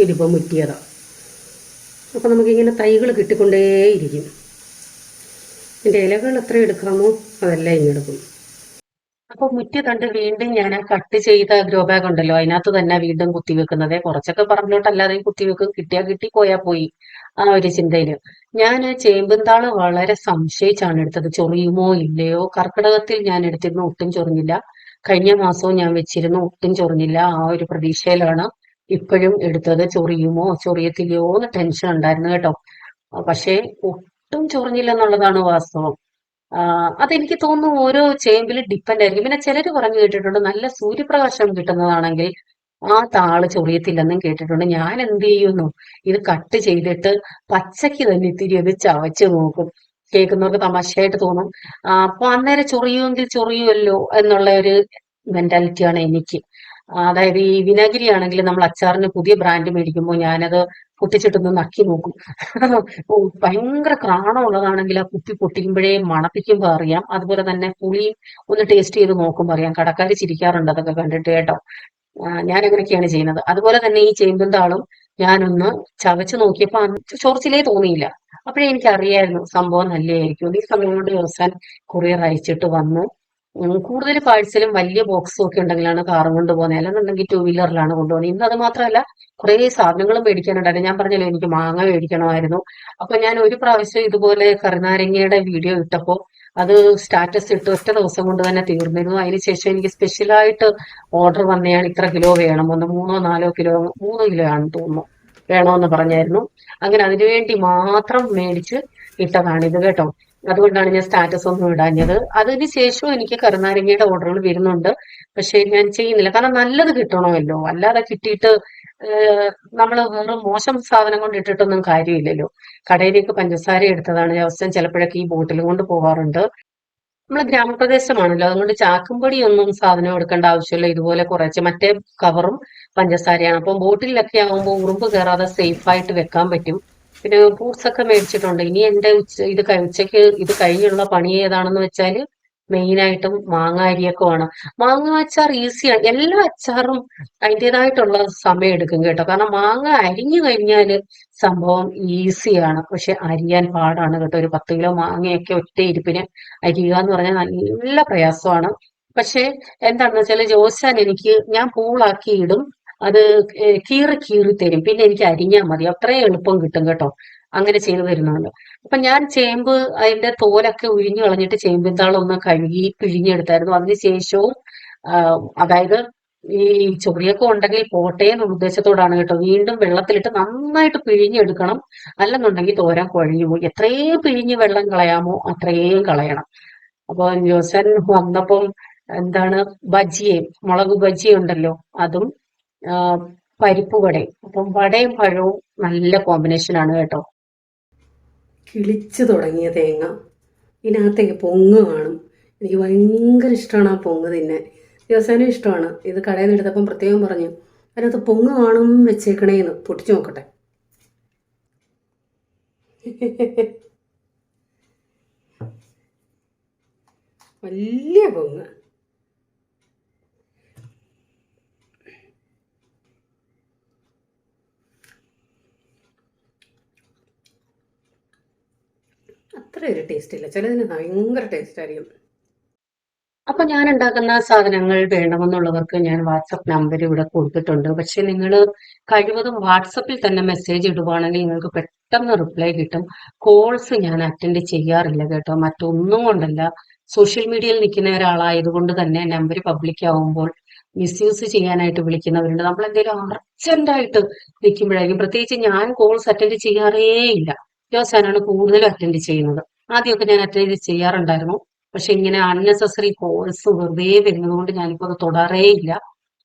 ഇതിപ്പോൾ മുറ്റിയതാണ്. അപ്പോൾ നമുക്കിങ്ങനെ തൈകൾ കിട്ടിക്കൊണ്ടേയിരിക്കും. ഇതിൻ്റെ ഇലകൾ എത്ര എടുക്കാമോ അതെല്ലാം ഇങ്ങെടുക്കും. അപ്പോൾ മുറ്റി കണ്ട് വീണ്ടും ഞാൻ ആ കട്ട് ചെയ്ത ഗ്രോ ബാഗ് ഉണ്ടല്ലോ, അതിനകത്ത് തന്നെ വീണ്ടും കുത്തിവെക്കുന്നത്. കുറച്ചൊക്കെ പറമ്പിലോട്ടല്ലാതെ കുത്തിവെക്കും. കിട്ടിയാൽ കിട്ടി, പോയാൽ പോയി, ആ ഒരു ചിന്തയിൽ. ഞാൻ ചേമ്പുംതാള് വളരെ സംശയിച്ചാണ് എടുത്തത്. ചൊറിയുമോ ഇല്ലയോ. കർക്കിടകത്തിൽ ഞാൻ എടുത്തിരുന്നു, ഒട്ടും ചൊറിഞ്ഞില്ല. കഴിഞ്ഞ മാസവും ഞാൻ വെച്ചിരുന്നു, ഒട്ടും ചൊറിഞ്ഞില്ല. ആ ഒരു പ്രതീക്ഷയിലാണ് ഇപ്പോഴും എടുത്തത്. ചൊറിയുമോ ചൊറിയത്തില്ലയോ എന്ന് ടെൻഷൻ ഉണ്ടായിരുന്നു കേട്ടോ. പക്ഷേ ഒട്ടും ചൊറിഞ്ഞില്ല എന്നുള്ളതാണ് വാസ്തവം. അതെനിക്ക് തോന്നുന്നു ഓരോ ചേമ്പിൽ ഡിപ്പെൻഡ് ആയിരിക്കും. പിന്നെ ചിലർ പറഞ്ഞു കേട്ടിട്ടുണ്ട്, നല്ല സൂര്യപ്രകാശം കിട്ടുന്നതാണെങ്കിൽ ആ താള് ചൊറിയത്തില്ലെന്നും കേട്ടിട്ടുണ്ട്. ഞാൻ എന്ത് ചെയ്യുന്നു, ഇത് കട്ട് ചെയ്തിട്ട് പച്ചയ്ക്ക് തന്നെ ഇത്തിരി അത് ചവച്ച് നോക്കും. കേൾക്കുന്നവർക്ക് തമാശയായിട്ട് തോന്നും. അപ്പൊ അന്നേരം ചൊറിയുമെങ്കിൽ ചൊറിയുമല്ലോ എന്നുള്ള ഒരു മെന്റാലിറ്റിയാണ് എനിക്ക്. അതായത് ഈ വിനാഗിരി ആണെങ്കിൽ നമ്മൾ അച്ചാറിന് പുതിയ ബ്രാൻഡ് മേടിക്കുമ്പോൾ ഞാനത് പൊട്ടിച്ചിട്ടൊന്ന് നക്കി നോക്കും. ഭയങ്കര ക്രാണമുള്ളതാണെങ്കിൽ ആ കുപ്പി പൊട്ടിക്കുമ്പോഴേ മണപ്പിക്കുമ്പോൾ അറിയാം. അതുപോലെ തന്നെ പുളി ഒന്ന് ടേസ്റ്റ് ചെയ്ത് നോക്കുമ്പോൾ അറിയാം. കടക്കാർ ചിരിക്കാറുണ്ട് അതൊക്കെ കണ്ടിട്ട് കേട്ടോ. ഞാൻ അങ്ങനെയൊക്കെയാണ് ചെയ്യുന്നത്. അതുപോലെ തന്നെ ഈ ചേമ്പും താളും ഞാനൊന്ന് ചവച്ച് നോക്കിയപ്പോൾ ചൊറിച്ചിലേ തോന്നിയില്ല. അപ്പോഴേ എനിക്ക് അറിയായിരുന്നു സംഭവം നല്ലതായിരിക്കും. ഈ സമയം കൊണ്ട് ദിവസം കൊറിയർ അയച്ചിട്ട് വന്നു. കൂടുതൽ പാഴ്സലും വലിയ ബോക്സും ഒക്കെ ഉണ്ടെങ്കിലാണ് കാറും കൊണ്ട് പോകുന്നത്. അല്ലെന്നുണ്ടെങ്കിൽ 2 വീലറിലാണ് കൊണ്ടുപോകുന്നത്. ഇന്ന് അത് മാത്രമല്ല, കുറേ സാധനങ്ങളും മേടിക്കാനുണ്ടായിരുന്നു. ഞാൻ പറഞ്ഞല്ലോ എനിക്ക് മാങ്ങ മേടിക്കണമായിരുന്നു. അപ്പൊ ഞാൻ ഒരു പ്രാവശ്യം ഇതുപോലെ കറുനാരങ്ങയുടെ വീഡിയോ ഇട്ടപ്പോൾ അത് സ്റ്റാറ്റസ് ഇട്ട് ഒറ്റ ദിവസം കൊണ്ട് തന്നെ തീർന്നിരുന്നു. അതിനുശേഷം എനിക്ക് സ്പെഷ്യലായിട്ട് ഓർഡർ വന്നതാണ്, ഇത്ര കിലോ വേണം, ഒന്ന് 3-4 കിലോ, 3 കിലോ ആണെന്ന് തോന്നുന്നു, വേണമെന്ന് പറഞ്ഞായിരുന്നു. അങ്ങനെ അതിനുവേണ്ടി മാത്രം മേടിച്ച് ഇട്ടതാണ് ഇത് കേട്ടോ. അതുകൊണ്ടാണ് ഞാൻ സ്റ്റാറ്റസ് ഒന്നും ഇടാഞ്ഞത്. അതിന് ശേഷവും എനിക്ക് കറുനാരങ്ങയുടെ ഓർഡറുകൾ വരുന്നുണ്ട്. പക്ഷെ ഞാൻ ചെയ്യുന്നില്ല. കാരണം നല്ലത് കിട്ടണമല്ലോ. അല്ലാതെ കിട്ടിയിട്ട് നമ്മൾ വെറും മോശം സാധനം കൊണ്ട് ഇട്ടിട്ടൊന്നും കാര്യമില്ലല്ലോ. കടയിലേക്ക് പഞ്ചസാര എടുത്തതാണ്. ദിവസം ചിലപ്പോഴൊക്കെ ഈ ബോട്ടിൽ കൊണ്ട് പോകാറുണ്ട്. നമ്മളെ ഗ്രാമപ്രദേശമാണല്ലോ, അതുകൊണ്ട് ചാക്കുംപൊടി ഒന്നും സാധനം എടുക്കേണ്ട ആവശ്യമില്ല. ഇതുപോലെ കുറച്ച് മറ്റേ കവറും പഞ്ചസാരയാണ്. അപ്പം ബോട്ടിലൊക്കെ ആകുമ്പോൾ ഉറുമ്പ് കയറാതെ സേഫ് ആയിട്ട് വെക്കാൻ പറ്റും. പിന്നെ ഫ്രൂട്ട്സ് ഒക്കെ മേടിച്ചിട്ടുണ്ട്. ഇനി എന്റെ ഉച്ചയ്ക്ക് ഇത് കഴിഞ്ഞുള്ള പണി ഏതാണെന്ന് വെച്ചാൽ മെയിനായിട്ടും മാങ്ങ അരിയൊക്കെ വേണം. മാങ്ങ അച്ചാർ ഈസിയാണ്. എല്ലാ അച്ചാറും അതിൻ്റെതായിട്ടുള്ള സമയം എടുക്കും കേട്ടോ. കാരണം മാങ്ങ അരിഞ്ഞു കഴിഞ്ഞാൽ സംഭവം ഈസിയാണ്, പക്ഷെ അരിയാൻ പാടാണ് കേട്ടോ. ഒരു 10 കിലോ മാങ്ങയൊക്കെ ഒറ്റ ഇരിപ്പിന് അരിയുക എന്ന് പറഞ്ഞാൽ നല്ല പ്രയാസമാണ്. പക്ഷെ എന്താണെന്ന് വെച്ചാൽ ജോസാൻ ഞാൻ പൂളാക്കി ഇടും. അത് കീറി കീറി തരും. പിന്നെ എനിക്ക് അരിഞ്ഞാൽ മതി. അത്രയും എളുപ്പം കിട്ടും കേട്ടോ. അങ്ങനെ ചെയ്തു തരുന്നുണ്ട്. അപ്പൊ ഞാൻ ചേമ്പ് അതിന്റെ തോലൊക്കെ ഉഴിഞ്ഞു കളഞ്ഞിട്ട് ചേമ്പിൻതാളൊന്ന് കഴുകി പിഴിഞ്ഞെടുത്തായിരുന്നു. അതിനുശേഷവും അതായത് ഈ ചൊറിയൊക്കെ ഉണ്ടെങ്കിൽ പോട്ടെ എന്ന ഉദ്ദേശത്തോടാണ് കേട്ടോ. വീണ്ടും വെള്ളത്തിലിട്ട് നന്നായിട്ട് പിഴിഞ്ഞെടുക്കണം. അല്ലെന്നുണ്ടെങ്കിൽ തോരൻ കുഴഞ്ഞു പോയി. എത്രയും പിഴിഞ്ഞ് വെള്ളം കളയാമോ അത്രയും കളയണം. അപ്പൊ ജോസൻ വന്നപ്പം എന്താണ്, ബജിയും മുളക് ബജി ഉണ്ടല്ലോ, അതും പരിപ്പ് വടയും. അപ്പം വടയും പഴവും നല്ല കോമ്പിനേഷനാണ് കേട്ടോ. കിളിച്ചു തുടങ്ങിയ തേങ്ങ ഇതിനകത്തേക്ക് പൊങ്ങ് കാണും. എനിക്ക് ഭയങ്കര ഇഷ്ടമാണ് ആ പൊങ്ങ് തിന്നാൻ. ദിവസേന ഇഷ്ടമാണ്. ഇത് കടയിൽ നിന്ന് എടുത്തപ്പം പ്രത്യേകം പറഞ്ഞു അതിനകത്ത് പൊങ്ങ് കാണും, വെച്ചേക്കണേന്ന്. പൊട്ടിച്ചു നോക്കട്ടെ. വലിയ പൊങ്ങ്. അത്ര ഒരു ടേസ്റ്റ് ഇല്ല. ചിലതിന് ഭയങ്കര ടേസ്റ്റ് ആയിരിക്കും. അപ്പൊ ഞാൻ ഉണ്ടാക്കുന്ന സാധനങ്ങൾ വേണമെന്നുള്ളവർക്ക് ഞാൻ വാട്സപ്പ് നമ്പർ ഇവിടെ കൊടുത്തിട്ടുണ്ട്. പക്ഷെ നിങ്ങൾ കഴിവതും വാട്സപ്പിൽ തന്നെ മെസ്സേജ് ഇടുവാണെങ്കിൽ നിങ്ങൾക്ക് പെട്ടെന്ന് റിപ്ലൈ കിട്ടും. കോൾസ് ഞാൻ അറ്റൻഡ് ചെയ്യാറില്ല കേട്ടോ, മറ്റൊന്നും കൊണ്ടല്ല. സോഷ്യൽ മീഡിയയിൽ നിൽക്കുന്ന ഒരാളായതുകൊണ്ട് തന്നെ നമ്പർ പബ്ലിക് ആവുമ്പോൾ മിസ്യൂസ് ചെയ്യാനായിട്ട് വിളിക്കുന്നവരുണ്ട്. നമ്മൾ എന്തെങ്കിലും അർജന്റ് ആയിട്ട് നിൽക്കുമ്പോഴായിരിക്കും, പ്രത്യേകിച്ച് ഞാൻ കോൾസ് അറ്റൻഡ് ചെയ്യാറേ ഇല്ല. ജോസാനാണ് കൂടുതലും അറ്റൻഡ് ചെയ്യുന്നത്. ആദ്യമൊക്കെ ഞാൻ അറ്റൻഡ് ചെയ്യാറുണ്ടായിരുന്നു. പക്ഷെ ഇങ്ങനെ അൺനെസസറി കോൾസ് വെറുതെ വരുന്നത് കൊണ്ട് ഞാനിപ്പോ അത് തൊടാറേ ഇല്ല.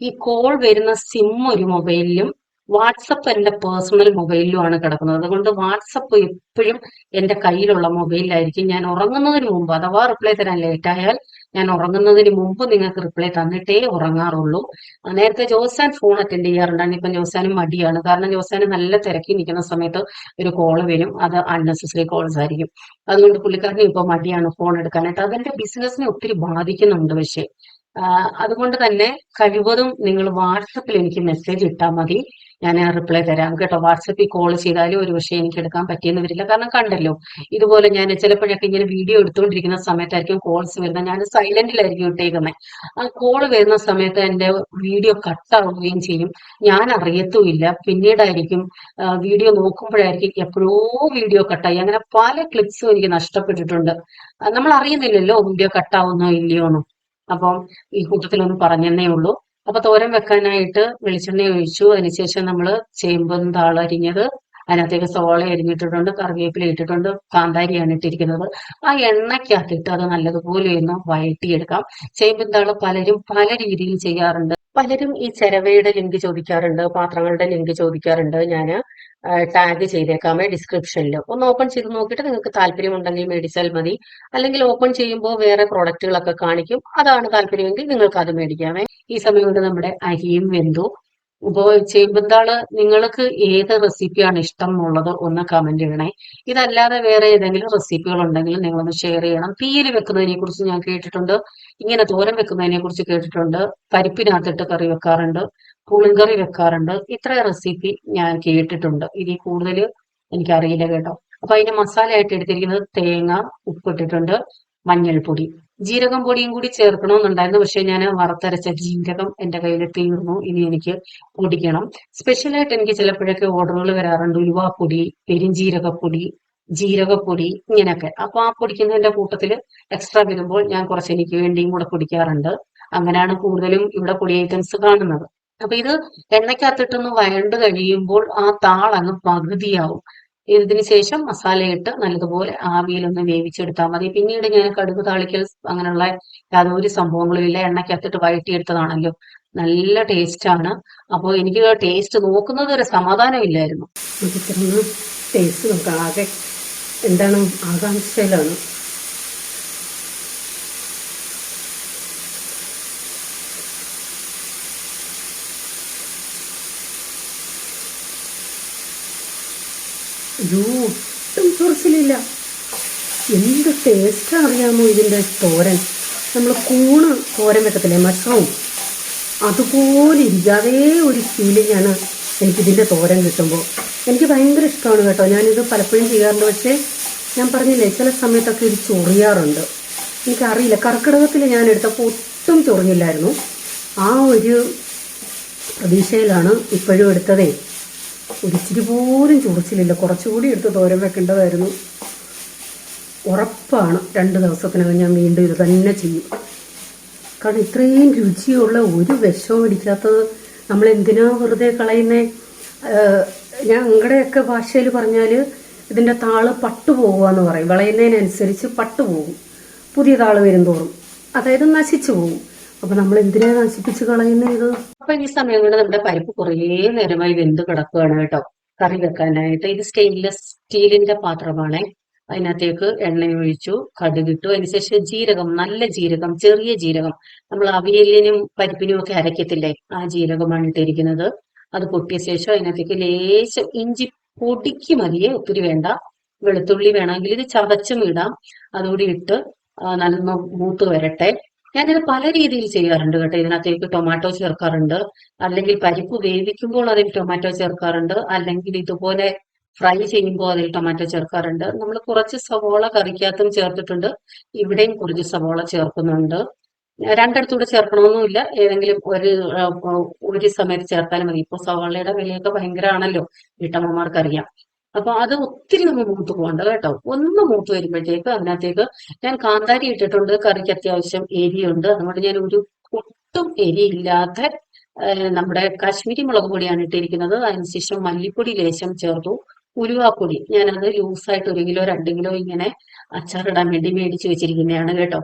ഈ കോൾ വരുന്ന സിം ഒരു മൊബൈലിലും വാട്സപ്പ് എന്റെ പേഴ്സണൽ മൊബൈലിലുമാണ് കിടക്കുന്നത്. അതുകൊണ്ട് വാട്സപ്പ് എപ്പോഴും എന്റെ കയ്യിലുള്ള മൊബൈലിലായിരിക്കും. ഞാൻ ഉറങ്ങുന്നതിന് മുമ്പ് അഥവാ റിപ്ലൈ തരാൻ ലേറ്റ് ആയാൽ ഞാൻ ഉറങ്ങുന്നതിന് മുമ്പ് നിങ്ങൾക്ക് റിപ്ലൈ തന്നിട്ടേ ഉറങ്ങാറുള്ളൂ. നേരത്തെ ജോസാൻ ഫോൺ അറ്റൻഡ് ചെയ്യാറുണ്ടായിരുന്നു. ഇപ്പം ജോസാനും മടിയാണ്. കാരണം ജോസാന് നല്ല തിരക്കി നിൽക്കുന്ന സമയത്ത് ഒരു കോള് വരും, അത് അൺനെസസറി കോൾസ് ആയിരിക്കും. അതുകൊണ്ട് പുള്ളിക്കാരന് ഇപ്പൊ മടിയാണ് ഫോൺ എടുക്കാനായിട്ട്. അതെന്റെ ബിസിനസിനെ ഒത്തിരി ബാധിക്കുന്നുണ്ട്. പക്ഷെ അതുകൊണ്ട് തന്നെ കഴിവതും നിങ്ങൾ വാട്സപ്പിൽ എനിക്ക് മെസ്സേജ് ഇട്ടാൽ മതി, ഞാൻ റിപ്ലൈ തരാം കേട്ടോ. വാട്സപ്പിൽ കോൾ ചെയ്താലും ഒരു പക്ഷേ എനിക്ക് എടുക്കാൻ പറ്റിയെന്ന് വരില്ല. കാരണം കണ്ടല്ലോ, ഇതുപോലെ ഞാൻ ചിലപ്പോഴൊക്കെ ഇങ്ങനെ വീഡിയോ എടുത്തുകൊണ്ടിരിക്കുന്ന സമയത്തായിരിക്കും കോൾസ് വരുന്നത്. ഞാൻ സൈലന്റിലായിരിക്കും ഇട്ടേക്കുന്നത്. ആ കോള് വരുന്ന സമയത്ത് എന്റെ വീഡിയോ കട്ടാവുകയും ചെയ്യും, ഞാൻ അറിയത്തുമില്ല. പിന്നീടായിരിക്കും വീഡിയോ നോക്കുമ്പോഴായിരിക്കും എപ്പോഴോ വീഡിയോ കട്ടായി. അങ്ങനെ പല ക്ലിപ്സും എനിക്ക് നഷ്ടപ്പെട്ടിട്ടുണ്ട്. നമ്മൾ അറിയുന്നില്ലല്ലോ വീഡിയോ കട്ടാവുന്നോ ഇല്ലയോ എന്ന്. അപ്പം ഈ കൂട്ടത്തിലൊന്ന് പറഞ്ഞെന്നേ ഉള്ളൂ. അപ്പൊ തോരൻ വെക്കാനായിട്ട് വെളിച്ചെണ്ണ ഒഴിച്ചു. അതിനുശേഷം നമ്മൾ ചേമ്പും താളരിഞ്ഞത്, അതിനകത്തേക്ക് സവാള അരിഞ്ഞിട്ടിട്ടുണ്ട്, കറിവേപ്പില ഇട്ടിട്ടുണ്ട്, കാന്താരിയാണ് ഇട്ടിരിക്കുന്നത്. ആ എണ്ണയ്ക്കകത്തിട്ട് അത് നല്ലതുപോലെ ഒന്ന് വഴറ്റിയെടുക്കാം. ചേമ്പും താള് പലരും പല രീതിയിൽ ചെയ്യാറുണ്ട്. പലരും ഈ ചിരവയുടെ ലിങ്ക് ചോദിക്കാറുണ്ട്, പാത്രങ്ങളുടെ ലിങ്ക് ചോദിക്കാറുണ്ട്. ഞാൻ ടാഗ് ചെയ്തേക്കാമേ ഡിസ്ക്രിപ്ഷനിൽ. ഒന്ന് ഓപ്പൺ ചെയ്ത് നോക്കിയിട്ട് നിങ്ങൾക്ക് താല്പര്യമുണ്ടെങ്കിൽ മേടിച്ചാൽ മതി. അല്ലെങ്കിൽ ഓപ്പൺ ചെയ്യുമ്പോൾ വേറെ പ്രോഡക്റ്റുകളൊക്കെ കാണിക്കും, അതാണ് താല്പര്യമെങ്കിൽ നിങ്ങൾക്ക് അത് മേടിക്കാമേ. ഈ സമയം കൊണ്ട് നമ്മുടെ അരിയും വെന്തു. ഇപ്പോൾ ചേമ്പുംതാള് നിങ്ങൾക്ക് ഏത് റെസിപ്പിയാണ് ഇഷ്ടം എന്നുള്ളത് ഒന്ന് കമന്റ് ചെയ്യണേ. ഇതല്ലാതെ വേറെ ഏതെങ്കിലും റെസിപ്പികൾ ഉണ്ടെങ്കിൽ നിങ്ങളൊന്ന് ഷെയർ ചെയ്യണം. തീയൽ വെക്കുന്നതിനെ കുറിച്ച് ഞാൻ കേട്ടിട്ടുണ്ട്, ഇങ്ങനെ തോരൻ വെക്കുന്നതിനെ കുറിച്ച് കേട്ടിട്ടുണ്ട്, പരിപ്പിനകത്തിട്ട് കറി വെക്കാറുണ്ട്, പുളിങ്കറി വെക്കാറുണ്ട്. ഇത്ര റെസിപ്പി ഞാൻ കേട്ടിട്ടുണ്ട്. ഇതിൽ കൂടുതൽ എനിക്കറിയില്ല കേട്ടോ. അപ്പൊ അതിന്റെ മസാലയായിട്ട് എടുത്തിരിക്കുന്നത് തേങ്ങ, ഉപ്പിട്ടിട്ടുണ്ട്, മഞ്ഞൾപ്പൊടി, ജീരകം പൊടിയും കൂടി ചേർക്കണമെന്നുണ്ടായിരുന്നു. പക്ഷെ ഞാൻ വറുത്തരച്ച ജീരകം എന്റെ കയ്യിൽ തീർന്നു. ഇനി എനിക്ക് പൊടിക്കണം. സ്പെഷ്യലായിട്ട് എനിക്ക് ചിലപ്പോഴൊക്കെ ഓർഡറുകൾ വരാറുണ്ട്, ഉലുവാപ്പൊടി, പെരിഞ്ജീരകപ്പൊടി, ജീരകപ്പൊടി, ഇങ്ങനെയൊക്കെ. അപ്പൊ ആ പൊടിക്കുന്നതിന്റെ കൂട്ടത്തിൽ എക്സ്ട്രാ വരുമ്പോൾ ഞാൻ കുറച്ച് എനിക്ക് വേണ്ടിയും കൂടെ പൊടിക്കാറുണ്ട്. അങ്ങനെയാണ് കൂടുതലും ഇവിടെ പൊടി ഐറ്റംസ് കാണുന്നത്. അപ്പൊ ഇത് എണ്ണയ്ക്കകത്തിട്ടൊന്ന് വഴണ്ട് കഴിയുമ്പോൾ ആ താളങ്ങ് പകുതിയാവും. ഇതിന് ശേഷം മസാലയിട്ട് നല്ലതുപോലെ ആവിയിലൊന്ന് വേവിച്ചെടുത്താൽ മതി. പിന്നീട് ഞാൻ കടുക് താളിക്കൽ അങ്ങനെയുള്ള യാതൊരു സംഭവങ്ങളും ഇല്ല, എണ്ണയ്ക്കകത്തിട്ട് വഴറ്റിയെടുത്തതാണല്ലോ. നല്ല ടേസ്റ്റ് ആണ്. അപ്പോൾ എനിക്ക് ടേസ്റ്റ് നോക്കുന്നത് ഒരു സമാധാനം ഇല്ലായിരുന്നു. നമുക്കിത്രയൊന്ന് ടേസ്റ്റ് നോക്കാം. ആകെ എന്താണ് ആകാംക്ഷയിലാണ്. ഒട്ടും ചൊറിച്ചിലില്ല. എന്ത് ടേസ്റ്റ് അറിയാമോ ഇതിൻ്റെ തോരൻ. നമ്മൾ കൂണ് തോരൻ വെക്കത്തില്ലേ, മഷ്റൂം, അതുപോലെ ഇരിക്കും. അതേ ഒരു ഫീലിംഗ് ആണ് എനിക്കിതിൻ്റെ തോരൻ കിട്ടുമ്പോൾ. എനിക്ക് ഭയങ്കര ഇഷ്ടമാണ് കേട്ടോ. ഞാനിത് പലപ്പോഴും ചെയ്യാറുണ്ട്. പക്ഷേ ഞാൻ പറഞ്ഞില്ലേ, ചില സമയത്തൊക്കെ ഇത് ചൊറിയാറുണ്ട്. എനിക്കറിയില്ല, കർക്കിടകത്തിൽ ഞാൻ എടുത്തപ്പോൾ ഒട്ടും ചൊറിഞ്ഞില്ലായിരുന്നു. ആ ഒരു പ്രതീക്ഷയിലാണ് ഇപ്പോഴും എടുത്തതേ. ഒരിച്ചിരി പോലും ചൊറിച്ചിലില്ല. കുറച്ചുകൂടി എടുത്ത് തോരൻ വെക്കേണ്ടതായിരുന്നു. ഉറപ്പാണ് 2 ദിവസത്തിനകം ഞാൻ വീണ്ടും ഇത് തന്നെ ചെയ്യും. കാരണം ഇത്രയും രുചിയുള്ള ഒരു വിഷവും ഇടിക്കാത്തത് നമ്മൾ എന്തിനാ വെറുതെ കളയുന്നേ. ഞങ്ങളുടെയൊക്കെ ഭാഷയിൽ പറഞ്ഞാൽ ഇതിൻ്റെ താള് പട്ടുപോകുക എന്ന് പറയും. വിളയുന്നതിനനുസരിച്ച് പട്ടുപോകും, പുതിയ താള് വരും തോറും. അതായത് നശിച്ചു പോകും. അപ്പൊ നമ്മൾ എന്തിനാ നശിപ്പിച്ച് കളയുന്ന ഇത്. അപ്പൊ ഈ സമയം കൊണ്ട് നമ്മുടെ പരിപ്പ് കുറേ നേരമായി വെന്ത് കിടക്കുകയാണ് കേട്ടോ, കറി വെക്കാനായിട്ട്. ഇത് സ്റ്റെയിൻലെസ് സ്റ്റീലിന്റെ പാത്രമാണ്. അതിനകത്തേക്ക് എണ്ണ ഒഴിച്ചു, കടുകിട്ടു. അതിനുശേഷം ജീരകം, നല്ല ജീരകം, ചെറിയ ജീരകം, നമ്മൾ അവിയലിനും പരിപ്പിനും ഒക്കെ അരയ്ക്കത്തില്ലേ, ആ ജീരകമാണ് ഇട്ടിരിക്കുന്നത്. അത് പൊട്ടിയ ശേഷം അതിനകത്തേക്ക് ലേശം ഇഞ്ചി പൊടിക്ക് മതിയെ, ഒത്തിരി വേണ്ട. വെളുത്തുള്ളി വേണമെങ്കിൽ ഇത് ചതച്ചും ഇടാം. അതുകൂടി ഇട്ട് നല്ല മൂത്ത് വരട്ടെ. ഞാനിത് പല രീതിയിൽ ചെയ്യാറുണ്ട് കേട്ടോ. ഇതിനകത്തേക്ക് ടൊമാറ്റോ ചേർക്കാറുണ്ട്, അല്ലെങ്കിൽ പരിപ്പ് വേവിക്കുമ്പോൾ അതിൽ ടൊമാറ്റോ ചേർക്കാറുണ്ട്, അല്ലെങ്കിൽ ഇതുപോലെ ഫ്രൈ ചെയ്യുമ്പോൾ അതിൽ ടൊമാറ്റോ ചേർക്കാറുണ്ട്. നമ്മൾ കുറച്ച് സവോള കറിക്കകത്തും ചേർത്തിട്ടുണ്ട്, ഇവിടെയും കുറച്ച് സവോള ചേർക്കുന്നുണ്ട്. രണ്ടിടത്തൂടെ ചേർക്കണമെന്നുമില്ല. ഏതെങ്കിലും ഒരു സമയത്ത് ചേർത്താലും മതി. ഇപ്പൊ സവാളയുടെ വിലയൊക്കെ ഭയങ്കരമാണല്ലോ, വീട്ടമ്മമാർക്കറിയാം. അപ്പൊ അത് ഒത്തിരി നമ്മൾ മൂത്ത് പോകണ്ട കേട്ടോ. ഒന്ന് മൂത്ത് വരുമ്പോഴത്തേക്ക് അതിനകത്തേക്ക് ഞാൻ കാന്താരി ഇട്ടിട്ടുണ്ട്. കറിക്ക് അത്യാവശ്യം എരിയുണ്ട്. അതുകൊണ്ട് ഞാൻ ഒട്ടും എരിയില്ലാത്ത നമ്മുടെ കാശ്മീരി മുളക് പൊടിയാണ് ഇട്ടിരിക്കുന്നത്. അതിനുശേഷം മല്ലിപ്പൊടി ലേശം ചേർത്തു. ഉലുവാപ്പൊടി ഞാനത് ലൂസായിട്ട് 1 കിലോ 2 കിലോ ഇങ്ങനെ അച്ചാറിടാൻ വേണ്ടി മേടിച്ചു വെച്ചിരിക്കുന്നതാണ് കേട്ടോ.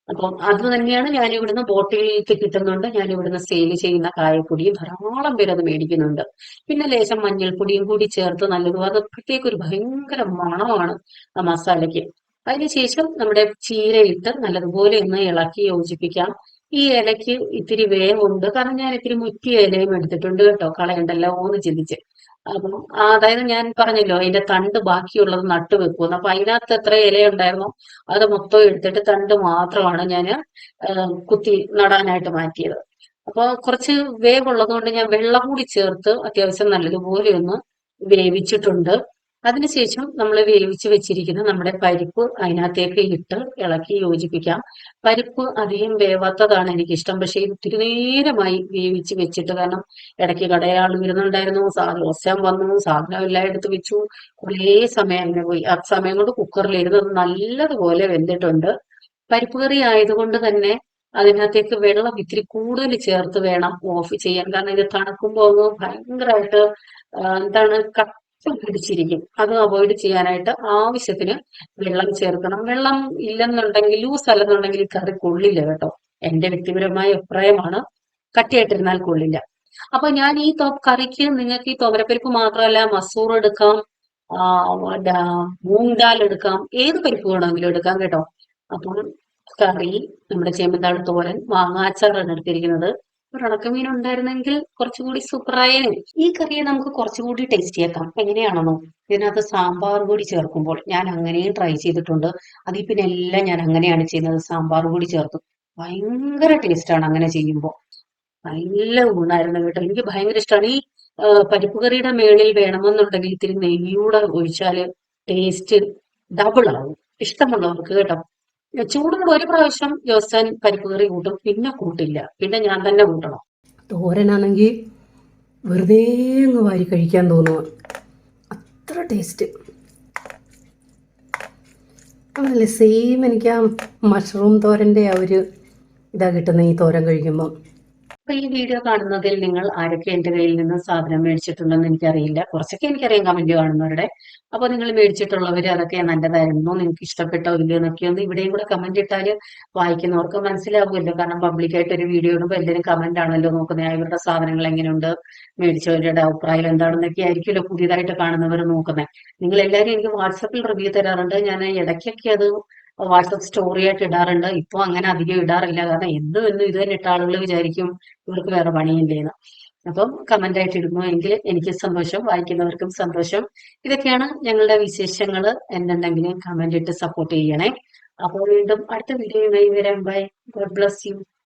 അപ്പം അത് തന്നെയാണ് ഞാൻ ഇവിടുന്ന് ബോട്ടിലേക്ക് കിട്ടുന്നുണ്ട്. ഞാൻ ഇവിടുന്ന് സെയിൽ ചെയ്യുന്ന കായപ്പൊടിയും ധാരാളം പേര് അത് മേടിക്കുന്നുണ്ട്. പിന്നെ ലേശം മഞ്ഞൾപ്പൊടിയും കൂടി ചേർത്ത് നല്ലതുപോലെ അത് പ്രത്യേക ഒരു ഭയങ്കര മണമാണ് ആ മസാലയ്ക്ക്. അതിനുശേഷം നമ്മുടെ ചീരയിട്ട് നല്ലതുപോലെ ഒന്ന് ഇളക്കി യോജിപ്പിക്കാം. ഈ ഇലയ്ക്ക് ഇത്തിരി വേവുണ്ട്, കാരണം ഞാൻ ഇത്തിരി മുറ്റിയ ഇലയും എടുത്തിട്ടുണ്ട് കേട്ടോ, കളയണ്ടല്ലോ എന്ന് ചിന്തിച്ച്. അപ്പം അതായത് ഞാൻ പറഞ്ഞല്ലോ അതിന്റെ തണ്ട് ബാക്കിയുള്ളത് നട്ടു വെക്കുമെന്ന്. അപ്പൊ അതിനകത്ത് എത്ര ഇലയുണ്ടായിരുന്നോ അത് മൊത്തം എടുത്തിട്ട് തണ്ട് മാത്രമാണ് ഞാൻ കുത്തി നടാനായിട്ട് മാറ്റിയത്. അപ്പൊ കുറച്ച് വേവുള്ളത് കൊണ്ട് ഞാൻ വെള്ളം കൂടി ചേർത്ത് അത്യാവശ്യം നല്ലതുപോലെ ഒന്ന് വേവിച്ചിട്ടുണ്ട്. അതിനുശേഷം നമ്മൾ വേവിച്ച് വെച്ചിരിക്കുന്ന നമ്മുടെ പരിപ്പ് അതിനകത്തേക്ക് ഇട്ട് ഇളക്കി യോജിപ്പിക്കാം. പരിപ്പ് അധികം വേവാത്തതാണ് എനിക്കിഷ്ടം. പക്ഷെ ഇത് ഒത്തിരി നേരമായി വേവിച്ച് വെച്ചിട്ട്, കാരണം ഇടയ്ക്ക് കടയാൾ വരുന്നുണ്ടായിരുന്നു, ദോശ വന്നു, സാധനം എല്ലാം എടുത്ത് വെച്ചു, കുറേ സമയം അങ്ങനെ പോയി. ആ സമയം കൊണ്ട് കുക്കറിലിരുന്ന് അത് നല്ലതുപോലെ വെന്തിട്ടുണ്ട്. പരിപ്പ് കറി ആയതുകൊണ്ട് തന്നെ അതിനകത്തേക്ക് വെള്ളം ഇത്തിരി കൂടുതൽ ചേർത്ത് വേണം ഓഫ് ചെയ്യാൻ. കാരണം ഇത് തണുക്കുമ്പോൾ ഒന്ന് ഭയങ്കരമായിട്ട് എന്താണ് കട്ട പിടിച്ചിരിക്കും. അത് അവോയ്ഡ് ചെയ്യാനായിട്ട് ആവശ്യത്തിന് വെള്ളം ചേർക്കണം. വെള്ളം ഇല്ലെന്നുണ്ടെങ്കിൽ, ലൂസ് അല്ലെന്നുണ്ടെങ്കിൽ ഈ കറി കൊള്ളില്ല കേട്ടോ. എന്റെ വ്യക്തിപരമായ അഭിപ്രായമാണ്. കട്ടിയായിട്ടിരുന്നാൽ കൊള്ളില്ല. അപ്പൊ ഞാൻ ഈ കറിക്ക് നിങ്ങൾക്ക് ഈ തുവരപ്പരിപ്പ് മാത്രമല്ല മസൂർ എടുക്കാം, മൂങ് ദാൽ എടുക്കാം, ഏത് പരിപ്പ് വേണമെങ്കിലും എടുക്കാം കേട്ടോ. അപ്പം കറി, നമ്മുടെ ചേമ്പുതാൾ തോരൻ, മാങ്ങാച്ചാറാണ് എടുത്തിരിക്കുന്നത്. ഒരു ഉണക്കമീൻ ഉണ്ടായിരുന്നെങ്കിൽ കുറച്ചുകൂടി സൂപ്പറായേനെ. ഈ കറിയെ നമുക്ക് കുറച്ചുകൂടി ടേസ്റ്റി ആക്കാം. എങ്ങനെയാണെന്നോ, ഇതിനകത്ത് സാമ്പാർ കൂടി ചേർക്കുമ്പോൾ ഞാൻ അങ്ങനെയും ട്രൈ ചെയ്തിട്ടുണ്ട്. അതിൽ പിന്നെ എല്ലാം ഞാൻ അങ്ങനെയാണ് ചെയ്യുന്നത്, സാമ്പാർ കൂടി ചേർത്തു. ഭയങ്കര ടേസ്റ്റാണ് അങ്ങനെ ചെയ്യുമ്പോൾ. നല്ല ഊണായിരുന്നു കേട്ടോ. എനിക്ക് ഭയങ്കര ഇഷ്ടമാണ്. ഈ പരിപ്പ് കറിയുടെ മേളിൽ വേണമെന്നുണ്ടെങ്കിൽ ഇത്തിരി നെയ്യൂടെ ഒഴിച്ചാല് ടേസ്റ്റ് ഡബിൾ ആവും. ഇഷ്ടമുള്ളവർക്ക് കേട്ടോ. ചൂടുള്ള ഒരു പ്രാവശ്യം ജോസാൻ പരിപ്പ് കറി കൂട്ടും, പിന്നെ കൂട്ടില്ല, പിന്നെ ഞാൻ തന്നെ കൂട്ടണം. തോരനാണെങ്കിൽ വെറുതെ അങ്ങ് വാരി കഴിക്കാൻ തോന്നുക, അത്ര ടേസ്റ്റ്. അതല്ലേ സെയിം എനിക്ക് ആ മഷ്റൂം തോരൻ്റെ ആ ഒരു ഇതാ കിട്ടുന്ന ഈ തോരൻ കഴിക്കുമ്പോൾ. അപ്പൊ ഈ വീഡിയോ കാണുന്നതിൽ നിങ്ങൾ ആരൊക്കെ എന്റെ കയ്യിൽ നിന്ന് സാധനം മേടിച്ചിട്ടുണ്ടെന്ന് എനിക്കറിയില്ല. കുറച്ചൊക്കെ എനിക്കറിയാം കമന്റ് കാണുന്നവരുടെ. അപ്പൊ നിങ്ങൾ മേടിച്ചിട്ടുള്ളവര് അതൊക്കെ നല്ലതായിരുന്നു, നിങ്ങൾക്ക് ഇഷ്ടപ്പെട്ടോ ഇല്ലയോ എന്നൊക്കെ ഒന്ന് ഇവിടെയും കൂടെ കമന്റ് ഇട്ടാല് വായിക്കുന്നവർക്ക് മനസ്സിലാവുമല്ലോ. കാരണം പബ്ലിക്കായിട്ട് ഒരു വീഡിയോ ഇടുമ്പോൾ എല്ലാവരും കമന്റ് ആണല്ലോ നോക്കുന്നത്. ഇവരുടെ സാധനങ്ങൾ എങ്ങനെയുണ്ട്, മേടിച്ചവരുടെ അഭിപ്രായം എന്താണെന്നൊക്കെ ആയിരിക്കുമല്ലോ പുതിയതായിട്ട് കാണുന്നവർ നോക്കുന്നത്. നിങ്ങൾ എല്ലാവരും എനിക്ക് വാട്സപ്പിൽ റിവ്യൂ തരാറുണ്ട്. ഞാൻ ഇടയ്ക്കൊക്കെ അത് വാട്സപ്പ് സ്റ്റോറി ആയിട്ട് ഇടാറുണ്ട്. ഇപ്പൊ അങ്ങനെ അധികം ഇടാറില്ല, കാരണം എന്നും ഇത് തന്നെ ഇട്ട ആളുകൾ വിചാരിക്കും ഇവർക്ക് വേറെ പണിയില്ലേന്ന്. അപ്പം കമന്റ് ആയിട്ട് ഇടുന്നു എങ്കിൽ എനിക്ക് സന്തോഷം, വായിക്കുന്നവർക്കും സന്തോഷം. ഇതൊക്കെയാണ് ഞങ്ങളുടെ വിശേഷങ്ങൾ. എന്തുണ്ടെങ്കിലും കമന്റ് ഇട്ട് സപ്പോർട്ട് ചെയ്യണേ. അപ്പോൾ വീണ്ടും അടുത്ത വീഡിയോയുമായി വരാം. ബൈ. God bless you.